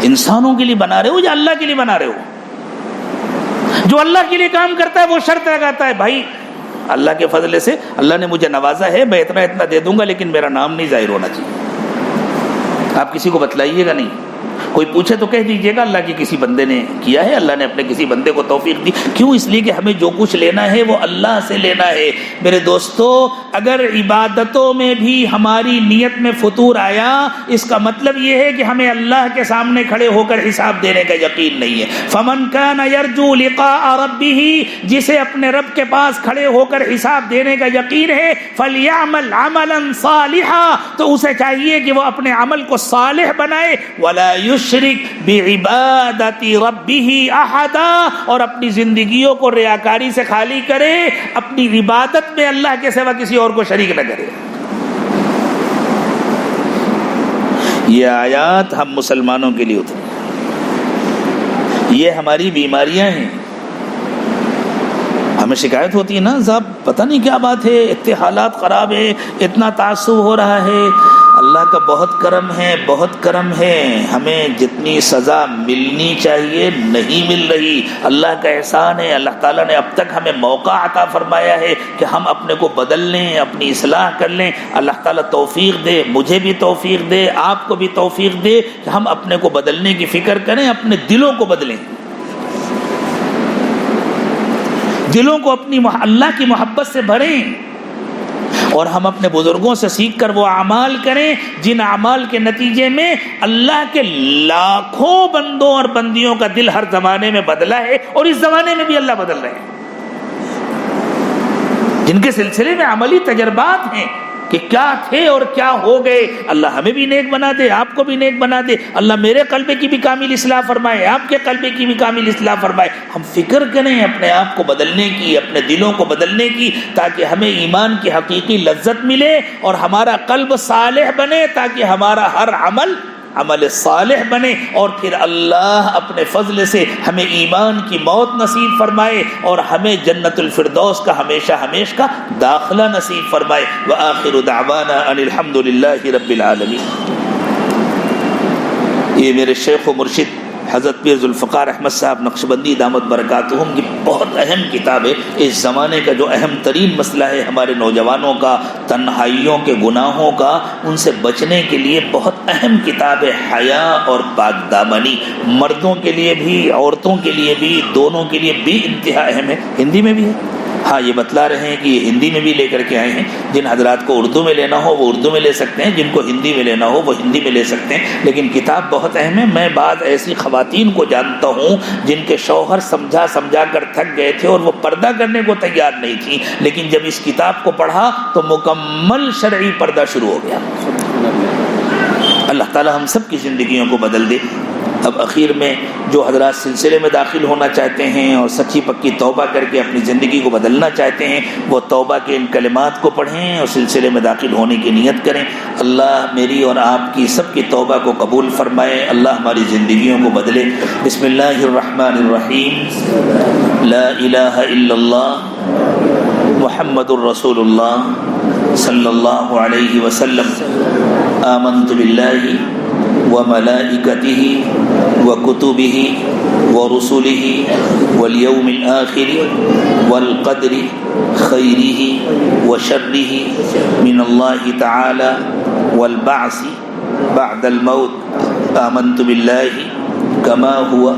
انسانوں کے لیے بنا رہے ہو یا اللہ کے لیے بنا رہے ہو؟ جو اللہ کے لیے کام کرتا ہے وہ شرط لگاتا ہے بھائی اللہ کے فضل سے اللہ نے مجھے نوازا ہے، میں اتنا اتنا دے دوں گا لیکن میرا نام نہیں ظاہر ہونا چاہیے. آپ کسی کو بتلائیے گا نہیں. کوئی پوچھے تو کہہ دیجئے گا اللہ کے کسی بندے نے کیا ہے، اللہ نے اپنے کسی بندے کو توفیق دی. کیوں؟ اس لیے کہ ہمیں جو کچھ لینا ہے وہ اللہ سے لینا ہے. میرے دوستو، اگر عبادتوں میں بھی ہماری نیت میں فطور آیا، اس کا مطلب یہ ہے کہ ہمیں اللہ کے سامنے کھڑے ہو کر حساب دینے کا یقین نہیں ہے. فمن کان یرجو لقاء ربہ، جسے اپنے رب کے پاس کھڑے ہو کر حساب دینے کا یقین ہے، فلیعمل عملا صالحا، تو اسے چاہیے کہ وہ اپنے عمل کو صالح بنائے. ولا یشرک بعبادت ربہ احدا، اور اپنی زندگیوں کو ریاکاری سے خالی کرے، اپنی عبادت میں اللہ کے سوا کسی اور کو شریک نہ کرے. یہ آیات ہم مسلمانوں کے لیے اتری. یہ ہماری بیماریاں ہیں. ہمیں شکایت ہوتی ہے نا صاحب پتہ نہیں کیا بات ہے، اتنے حالات خراب ہے، اتنا تعصب ہو رہا ہے. اللہ کا بہت کرم ہے، بہت کرم ہے، ہمیں جتنی سزا ملنی چاہیے نہیں مل رہی۔ اللہ کا احسان ہے، اللہ تعالیٰ نے اب تک ہمیں موقع عطا فرمایا ہے کہ ہم اپنے کو بدل لیں، اپنی اصلاح کر لیں۔ اللہ تعالیٰ توفیق دے، مجھے بھی توفیق دے، آپ کو بھی توفیق دے کہ ہم اپنے کو بدلنے کی فکر کریں، اپنے دلوں کو بدلیں، دلوں کو اپنی اللہ کی محبت سے بھریں، اور ہم اپنے بزرگوں سے سیکھ کر وہ اعمال کریں جن اعمال کے نتیجے میں اللہ کے لاکھوں بندوں اور بندیوں کا دل ہر زمانے میں بدلا ہے، اور اس زمانے میں بھی اللہ بدل رہے ہیں، جن کے سلسلے میں عملی تجربات ہیں کہ کیا تھے اور کیا ہو گئے۔ اللہ ہمیں بھی نیک بنا دے، آپ کو بھی نیک بنا دے، اللہ میرے قلبے کی بھی کامل اصلاح فرمائے، آپ کے قلبے کی بھی کامل اصلاح فرمائے۔ ہم فکر کریں اپنے آپ کو بدلنے کی، اپنے دلوں کو بدلنے کی، تاکہ ہمیں ایمان کی حقیقی لذت ملے اور ہمارا قلب صالح بنے، تاکہ ہمارا ہر عمل صالح بنے، اور پھر اللہ اپنے فضل سے ہمیں ایمان کی موت نصیب فرمائے اور ہمیں جنت الفردوس کا ہمیشہ ہمیشہ کا داخلہ نصیب فرمائے۔ وآخر دعوانا ان الحمد للہ رب العالمین۔ یہ میرے شیخ و مرشد حضرت پیر ذوالفقار احمد صاحب نقشبندی دامت برکاتہم کی بہت اہم کتاب ہے۔ اس زمانے کا جو اہم ترین مسئلہ ہے ہمارے نوجوانوں کا، تنہائیوں کے گناہوں کا، ان سے بچنے کے لیے بہت اہم کتاب ہے حیا اور پاک دامنی، مردوں کے لیے بھی عورتوں کے لیے بھی، دونوں کے لیے بھی انتہا اہم ہے۔ ہندی میں بھی ہے، ہاں یہ بتلا رہے ہیں کہ یہ ہندی میں بھی لے کر کے آئے ہیں، جن حضرات کو اردو میں لینا ہو وہ اردو میں لے سکتے ہیں، جن کو ہندی میں لینا ہو وہ ہندی میں لے سکتے ہیں، لیکن کتاب بہت اہم ہے۔ میں بعض ایسی خواتین کو جانتا ہوں جن کے شوہر سمجھا کر تھک گئے تھے اور وہ پردہ کرنے کو تیار نہیں تھی، لیکن جب اس کتاب کو پڑھا تو مکمل شرعی پردہ شروع ہو گیا۔ اللہ تعالی ہم سب کی زندگیوں کو بدل دے۔ اب اخیر میں جو حضرات سلسلے میں داخل ہونا چاہتے ہیں اور سچی پکی توبہ کر کے اپنی زندگی کو بدلنا چاہتے ہیں، وہ توبہ کے ان کلمات کو پڑھیں اور سلسلے میں داخل ہونے کی نیت کریں۔ اللہ میری اور آپ کی سب کی توبہ کو قبول فرمائے، اللہ ہماری زندگیوں کو بدلے۔ بسم اللہ الرحمن الرحیم، لا الہ الا اللہ محمد الرسول اللہ صلی اللہ علیہ وسلم، آمنت باللہ وملائکتہ وکتبہ ورسلہ والیوم الآخر والقدر خیرہ وشرہ من اللہ تعالی والبعث بعد الموت، آمنت باللہ کما ہوا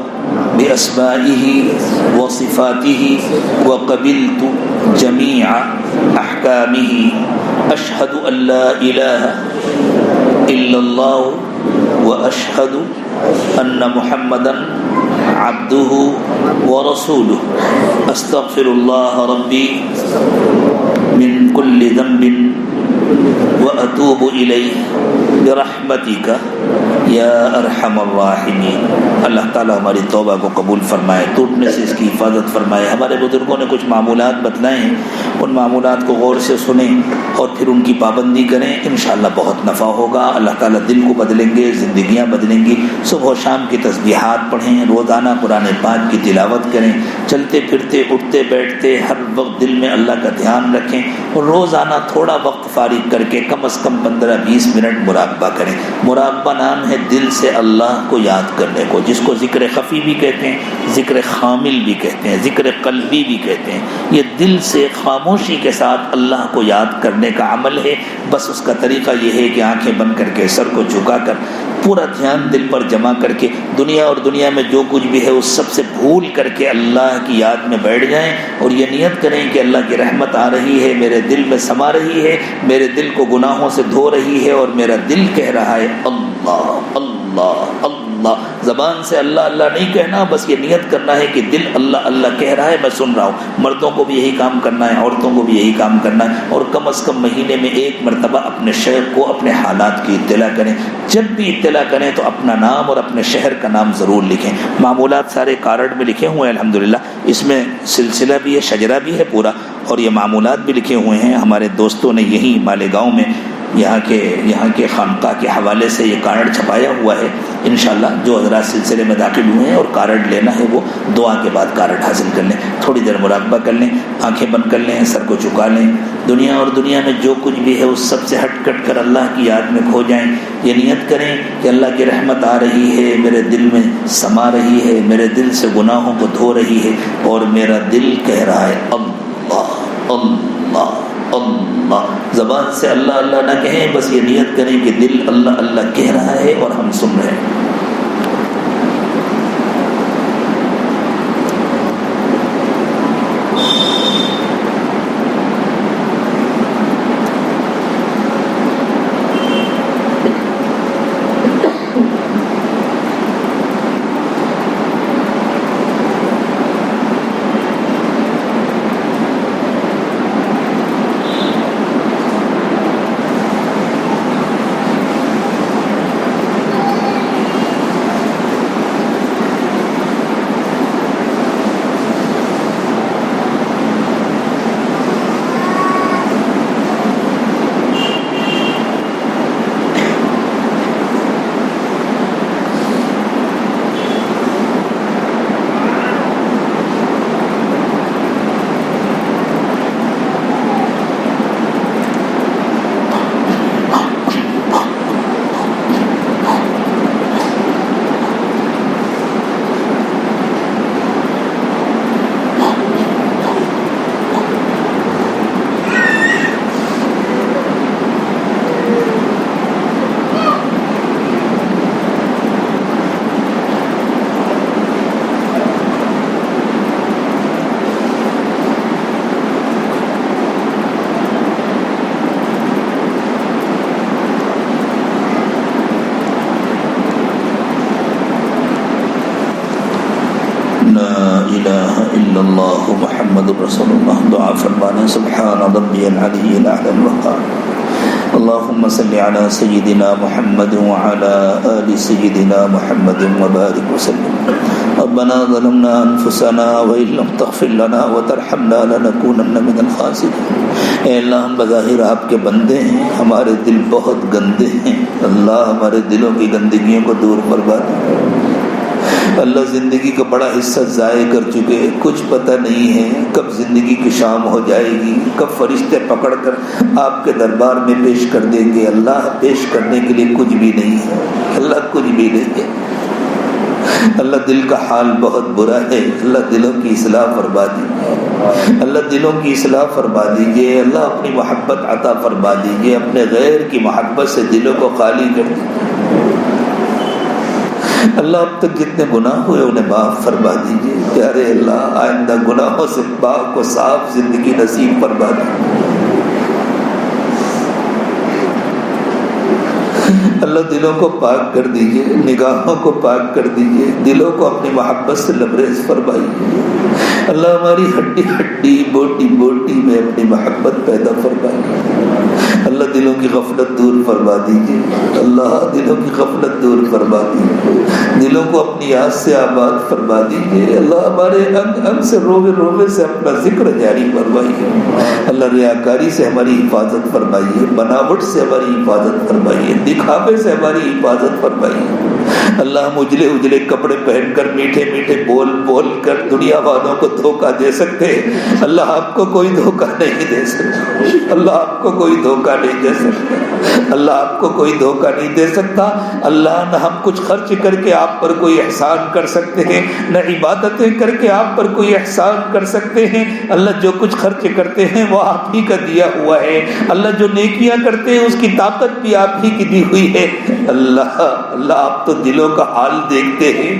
بأسمائہ وصفاتہ وقبلت جمیع احکامہ، اشہد ان لا الہ الا اللہ واشهد ان محمدا عبده ورسوله، استغفر الله ربي من كل ذنب واتوب اليه برحمتك یا ارحم الراحمین۔ اللہ تعالی ہماری توبہ کو قبول فرمائے، ٹوٹنے سے اس کی حفاظت فرمائے۔ ہمارے بزرگوں نے کچھ معمولات بتلائے ہیں، ان معمولات کو غور سے سنیں اور پھر ان کی پابندی کریں، انشاءاللہ بہت نفع ہوگا۔ اللہ تعالیٰ دل کو بدلیں گے، زندگیاں بدلیں گی۔ صبح و شام کی تسبیحات پڑھیں، روزانہ قرآن پاک کی تلاوت کریں، چلتے پھرتے اٹھتے بیٹھتے ہر وقت دل میں اللہ کا دھیان رکھیں، اور روزانہ تھوڑا وقت فارغ کر کے کم از کم 15-20 منٹ مراقبہ کریں۔ مراقبہ نام ہے دل سے اللہ کو یاد کرنے کو، جس کو ذکر خفی بھی کہتے ہیں، ذکر خامل بھی کہتے ہیں، ذکر قلبی بھی کہتے ہیں۔ یہ دل سے خاموشی کے ساتھ اللہ کو یاد کرنے کا عمل ہے۔ بس اس کا طریقہ یہ ہے کہ آنکھیں بند کر کے سر کو جھکا کر پورا دھیان دل پر جمع کر کے دنیا اور دنیا میں جو کچھ بھی ہے اس سب سے بھول کر کے اللہ کی یاد میں بیٹھ جائیں، اور یہ نیت کریں کہ اللہ کی رحمت آ رہی ہے، میرے دل میں سما رہی ہے، میرے دل کو گناہوں سے دھو رہی ہے، اور میرا دل کہہ رہا ہے اللہ اللہ اللہ۔ زبان سے اللہ اللہ نہیں کہنا، بس یہ نیت کرنا ہے کہ دل اللہ اللہ کہہ رہا ہے، میں سن رہا ہوں۔ مردوں کو بھی یہی کام کرنا ہے، عورتوں کو بھی یہی کام کرنا ہے، اور کم از کم مہینے میں ایک مرتبہ اپنے شیخ کو اپنے حالات کی اطلاع کریں۔ جب بھی اطلاع کریں تو اپنا نام اور اپنے شہر کا نام ضرور لکھیں۔ معمولات سارے کارڈ میں لکھے ہوئے ہیں الحمدللہ، اس میں سلسلہ بھی ہے، شجرہ بھی ہے پورا، اور یہ معمولات بھی لکھے ہوئے ہیں۔ ہمارے دوستوں نے یہی مالیگاؤں میں یہاں کے خانقاہ کے حوالے سے یہ کارڈ چھپایا ہوا ہے۔ انشاءاللہ جو حضرات سلسلے میں داخل ہوئے ہیں اور کارڈ لینا ہے وہ دعا کے بعد کارڈ حاصل کر لیں، تھوڑی دیر مراقبہ کر لیں، آنکھیں بند کر لیں، سر کو جھکا لیں، دنیا اور دنیا میں جو کچھ بھی ہے اس سب سے ہٹ کٹ کر اللہ کی یاد میں کھو جائیں. یہ نیت کریں کہ اللہ کی رحمت آ رہی ہے، میرے دل میں سما رہی ہے، میرے دل سے گناہوں کو دھو رہی ہے، اور میرا دل کہہ رہا ہے اللہ اللہ اللہ. زبان سے اللہ اللہ نہ کہیں، بس یہ نیت کریں کہ دل اللہ اللہ کہہ رہا ہے اور ہم سن رہے ہیں. الہ الا اللہ محمد رسول اللہ. دعا فرمانے سبحان ربی العلی الاعلی الوقار. اللهم صل على سيدنا محمد وعلى آل سيدنا محمد وبارك وسلم. ربنا ظلمنا أنفسنا وإن لم تغفر لنا وترحمنا لنكونن من الخاسرين. اے اللہ ہم بظاہر آپ کے بندے ہیں، ہمارے دل بہت گندے ہیں. اللہ ہمارے دلوں کی گندگیوں کو دور فرما دے. اللہ زندگی کا بڑا حصہ ضائع کر چکے، کچھ پتہ نہیں ہے کب زندگی کی شام ہو جائے گی، کب فرشتے پکڑ کر آپ کے دربار میں پیش کر دیں گے. اللہ پیش کرنے کے لیے کچھ بھی نہیں ہے، اللہ کچھ بھی نہیں ہے. اللہ دل کا حال بہت برا ہے. اللہ دلوں کی اصلاح فرما دیجیے، اللہ دلوں کی اصلاح فرما دیجیے. اللہ اپنی محبت عطا فرما دیجیے، اپنے غیر کی محبت سے دلوں کو خالی کر دیجیے. اللہ اب تک جتنے گناہ ہوئے انہیں معاف فرما دیجیے. پیارے اللہ آئندہ گناہوں سے پاک و صاف زندگی نصیب فرما دیجیے. اللہ دلوں کو پاک کر دیجیے، نگاہوں کو پاک کر دیجیے، دلوں کو اپنی محبت سے لبریز فرمائیے. اللہ ہماری ہڈی ہڈی بوٹی بوٹی میں اپنی محبت پیدا فرمائیے. اللہ دلوں کی غفلت دور فرما دیجیے. اللہ دلوں کی غفلت دور فرما دیجیے، دلوں کو اپنی یاد سے آباد فرما دیجیے. اللہ ہمارے انگ انگ سے روے روے سے اپنا ذکر جاری فرمائیے. اللہ ریاکاری سے ہماری حفاظت فرمائیے، بناوٹ سے ہماری حفاظت فرمائیے، دکھاوے سے ہماری حفاظت فرمائیے. اللہ ہم اجلے اجلے کپڑے پہن کر میٹھے میٹھے بول بول کر دنیا والوں کو دھوکہ دے سکتے ہیں. اللہ آپ کو کوئی دھوکہ نہیں دے سکتا. اللہ آپ کو کوئی دھوکہ نہیں دے سکتا. اللہ آپ کو کوئی دھوکہ نہیں دے سکتا. اللہ نہ ہم کچھ خرچ کر کے آپ پر کوئی احسان کر سکتے ہیں، نہ عبادتیں کر کے آپ پر کوئی احسان کر سکتے ہیں. اللہ جو کچھ خرچ کرتے ہیں وہ آپ ہی کا دیا ہوا ہے. اللہ جو نیکیاں کرتے ہیں اس کی طاقت بھی آپ ہی کی دی ہوئی ہے. اللہ آپ تو دلوں کا حال دیکھتے ہیں.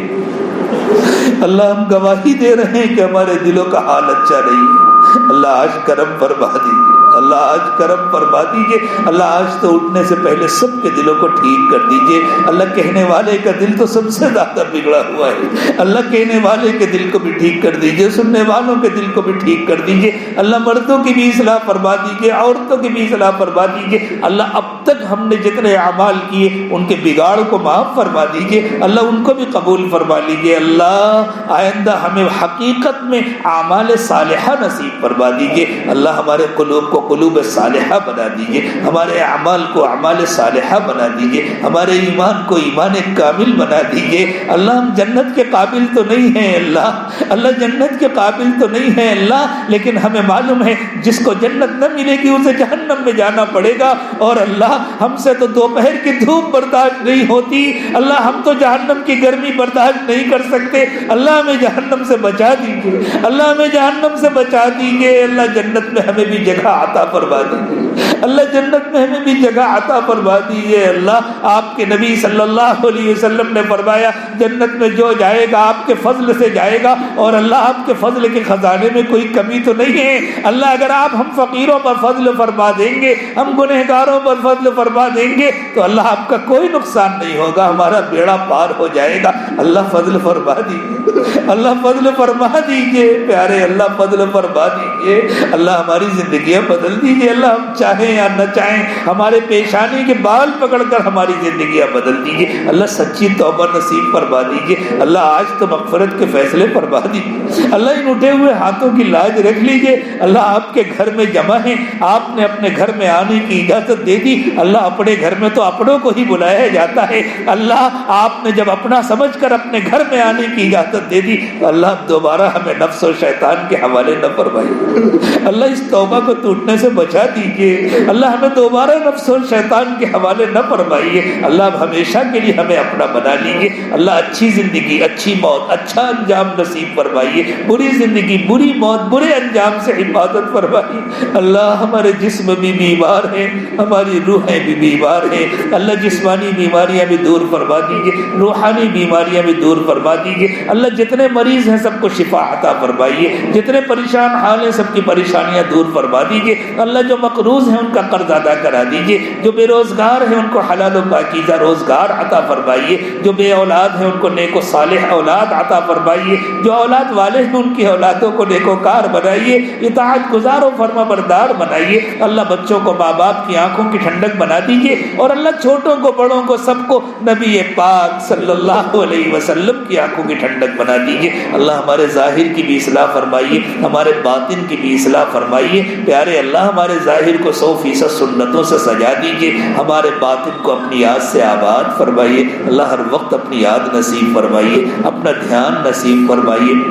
اللہ ہم گواہی دے رہے ہیں کہ ہمارے دلوں کا حال اچھا نہیں ہے. اللہ آج کرم فرما دیجیے، اللہ آج کرم فرما دیجیے. اللہ آج تو اٹھنے سے پہلے سب کے دلوں کو ٹھیک کر دیجیے. اللہ کہنے والے کا دل تو سب سے زیادہ بگڑا ہوا ہے. اللہ کہنے والے کے دل کو بھی ٹھیک کر دیجیے، سننے والوں کے دل کو بھی ٹھیک کر دیجیے. اللہ مردوں کی بھی اصلاح فرما دیجیے، عورتوں کی بھی اصلاح فرما دیجیے. اللہ اب تک ہم نے جتنے اعمال کیے ان کے بگاڑ کو معاف فرما دیجیے. اللہ ان کو بھی قبول فرما لیجیے. اللہ آئندہ ہمیں حقیقت میں اعمال صالحہ نصیب فرما دیجیے. اللہ ہمارے قلوب کو قلوب صالحہ بنا دیجئے، ہمارے اعمال کو اعمال صالحہ بنا دیجئے، ہمارے ایمان کو ایمان کامل بنا دیجئے۔ اللہ ہم جنت کے قابل تو نہیں ہیں اللہ جنت کے قابل تو نہیں ہیں اللہ، لیکن ہمیں معلوم ہے جس کو جنت نہ ملے گی اسے جہنم میں جانا پڑے گا، اور اللہ ہم سے تو دوپہر کی دھوپ برداشت نہیں ہوتی، اللہ ہم تو جہنم کی گرمی برداشت نہیں کر سکتے، اللہ ہمیں جہنم سے بچا دیجئے، اللہ ہمیں جہنم سے بچا دیجئے، اللہ جنت میں ہمیں بھی جگہ عطا فرما دیجئے، اللہ جنت میں ہمیں بھی جگہ عطا فرما دیجئے۔ اللہ آپ کے نبی صلی اللہ علیہ وسلم نے فرمایا جنت میں جو جائے گا آپ کے فضل سے جائے گا، اور اللہ آپ کے فضل کے خزانے میں کوئی کمی تو نہیں ہے۔ اللہ اگر آپ ہم فقیروں پر فضل فرما دیں گے، ہم گنہگاروں پر فضل فرما دیں گے تو اللہ آپ کا کوئی نقصان نہیں ہوگا، ہمارا بیڑا پار ہو جائے گا۔ اللہ فضل فرما دیجیے، اللہ فضل فرما دیجیے، پیارے اللہ فضل فرما دیجیے، اللہ ہماری زندگیاں بدل دیجیے، اللہ ہم چاہیں یا نہ چاہیں ہمارے پیشانی کے بال پکڑ کر ہماری زندگیاں بدل دیجیے، اللہ سچی توبہ نصیب فرما دیجیے، اللہ آج تو مغفرت کے فیصلے فرما دیجیے، اللہ ان اٹھے ہوئے ہاتھوں کی لاج رکھ لیجیے، اللہ آپ کے گھر میں جمع ہیں، آپ نے اپنے گھر میں آنے کی اجازت دے دی، اللہ اپنے گھر میں تو اپنوں کو ہی بلایا جاتا ہے، اللہ آپ نے جب اپنا سمجھ کر اپنے گھر میں آنے کی اجازت دے دی، اللہ دوبارہ ہمیں نفس و شیطان کے حوالے نہ فرمائیے، اللہ اس توبہ کو ٹوٹنے سے بچا دیجیے، اللہ ہمیں دوبارہ نفس و شیطان کے حوالے نہ فرمائیے، اللہ اب ہمیشہ کے لیے ہمیں اپنا بنا لیجیے، اللہ اچھی زندگی اچھی موت اچھا انجام نصیب فرمائیے، بری زندگی بری موت برے انجام سے حفاظت فرمائیے، اللہ ہمارے جسم بھی بیمار ہیں، ہماری روحیں بھی بیمار ہیں، اللہ جسمانی بیماریاں بھی دور فرما دیجیے، روحانی بیماریاں بھی دور فرما دیجیے، اللہ جتنے مریض ہیں سب کو شفا عطا فرمائیے، جتنے پریشان حال ہیں سب کی پریشانیاں دور فرما دیجیے، اللہ جو مقروض ہیں ان کا قرض ادا کرا دیجیے، جو بے روزگار ہیں ان کو حلال و پاکیزہ روزگار عطا فرمائیے، جو بے اولاد ہیں ان کو نیک و صالح اولاد عطا فرمائیے، جو اولاد والے ہیں ان کی اولادوں کو نیک و کار بنائیے، اطاعت گزار و فرما بردار بنائیے، اللہ بچوں کو ماں باپ کی آنکھوں کی ٹھنڈک بنا دیجیے، اور اللہ چھوٹوں کو بڑوں کو سب کو نبی پاک صلی اللہ علیہ وسلم کی آنکھوں کی ٹھنڈک بنا دیجیے، اللہ ہمارے ظاہر کی بھی اصلاح فرمائیے، ہمارے باطن کی بھی اصلاح فرمائیے، پیارے اللہ ہمارے ظاہر کو 100% سنتوں سے سجا دیجیے، ہمارے باطن کو اپنی یاد سے آباد فرمائیے، اللہ ہر وقت اپنی یاد نصیب فرمائیے، اپنا دھیان نصیب فرمائیے،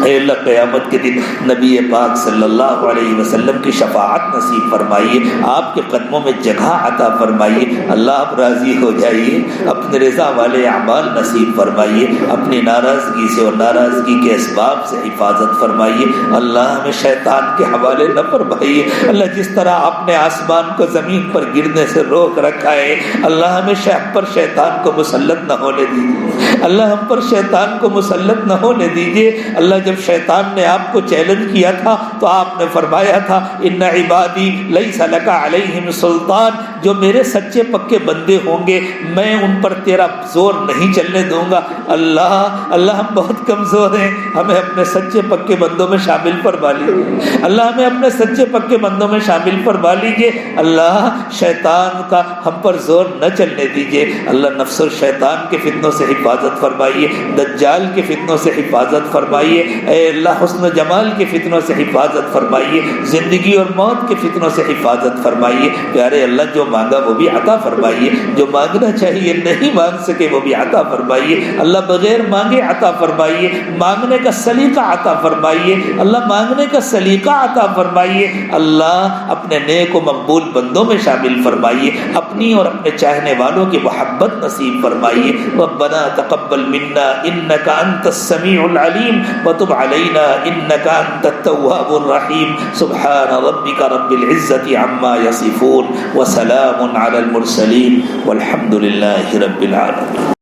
اے اللہ قیامت کے دن نبی پاک صلی اللہ علیہ وسلم کی شفاعت نصیب فرمائیے، آپ کے قدموں میں جگہ عطا فرمائیے، اللہ آپ راضی ہو جائیے، اپنے رضا والے اعمال نصیب فرمائیے، اپنی ناراضگی سے اور ناراضگی کے اسباب سے حفاظت فرمائیے، اللہ ہمیں شیطان کے حوالے نہ فرمائیے، اللہ جس طرح آپ نے آسمان کو زمین پر گرنے سے روک رکھا ہے، اللہ ہمیں ہم پر شیطان کو مسلط نہ ہونے دیجیے، اللہ ہم پر شیطان کو مسلط نہ ہونے دیجیے، اللہ جب شیطان نے آپ کو چیلنج کیا تھا تو آپ نے فرمایا تھا ان عبادی لیس لک علیہم سلطان، جو میرے سچے پکے بندے ہوں گے میں ان پر تیرا زور نہیں چلنے دوں گا، اللہ ہم بہت کمزور ہیں، ہمیں اپنے سچے پکے بندوں میں شامل فرما لیجیے، اللہ ہمیں اپنے سچے پکے بندوں میں شامل فرما لیجیے، اللہ شیطان کا ہم پر زور نہ چلنے دیجیے، اللہ نفس اور شیطان کے فتنوں سے حفاظت فرمائیے، دجال کے فتنوں سے حفاظت فرمائیے، اے اللہ حسن و جمال کے فتنوں سے حفاظت فرمائیے، زندگی اور موت کے فتنوں سے حفاظت فرمائیے، پیارے اللہ جو مانگا وہ بھی عطا فرمائیے، جو مانگنا چاہیے نہیں مانگ سکے وہ بھی عطا فرمائیے، اللہ بغیر مانگے عطا فرمائیے، مانگنے کا سلیقہ عطا فرمائیے، اللہ مانگنے کا سلیقہ عطا فرمائیے، اللہ اپنے نیک و مقبول بندوں میں شامل فرمائیے، اپنی اور اپنے چاہنے والوں کی محبت نصیب فرمائیے، ربنا تقبل منا انک انت السمیع العلیم وتب علينا إنك أنت التواب الرحيم سبحان ربك رب العزة عما يصفون وسلام على المرسلين والحمد لله رب العالمين.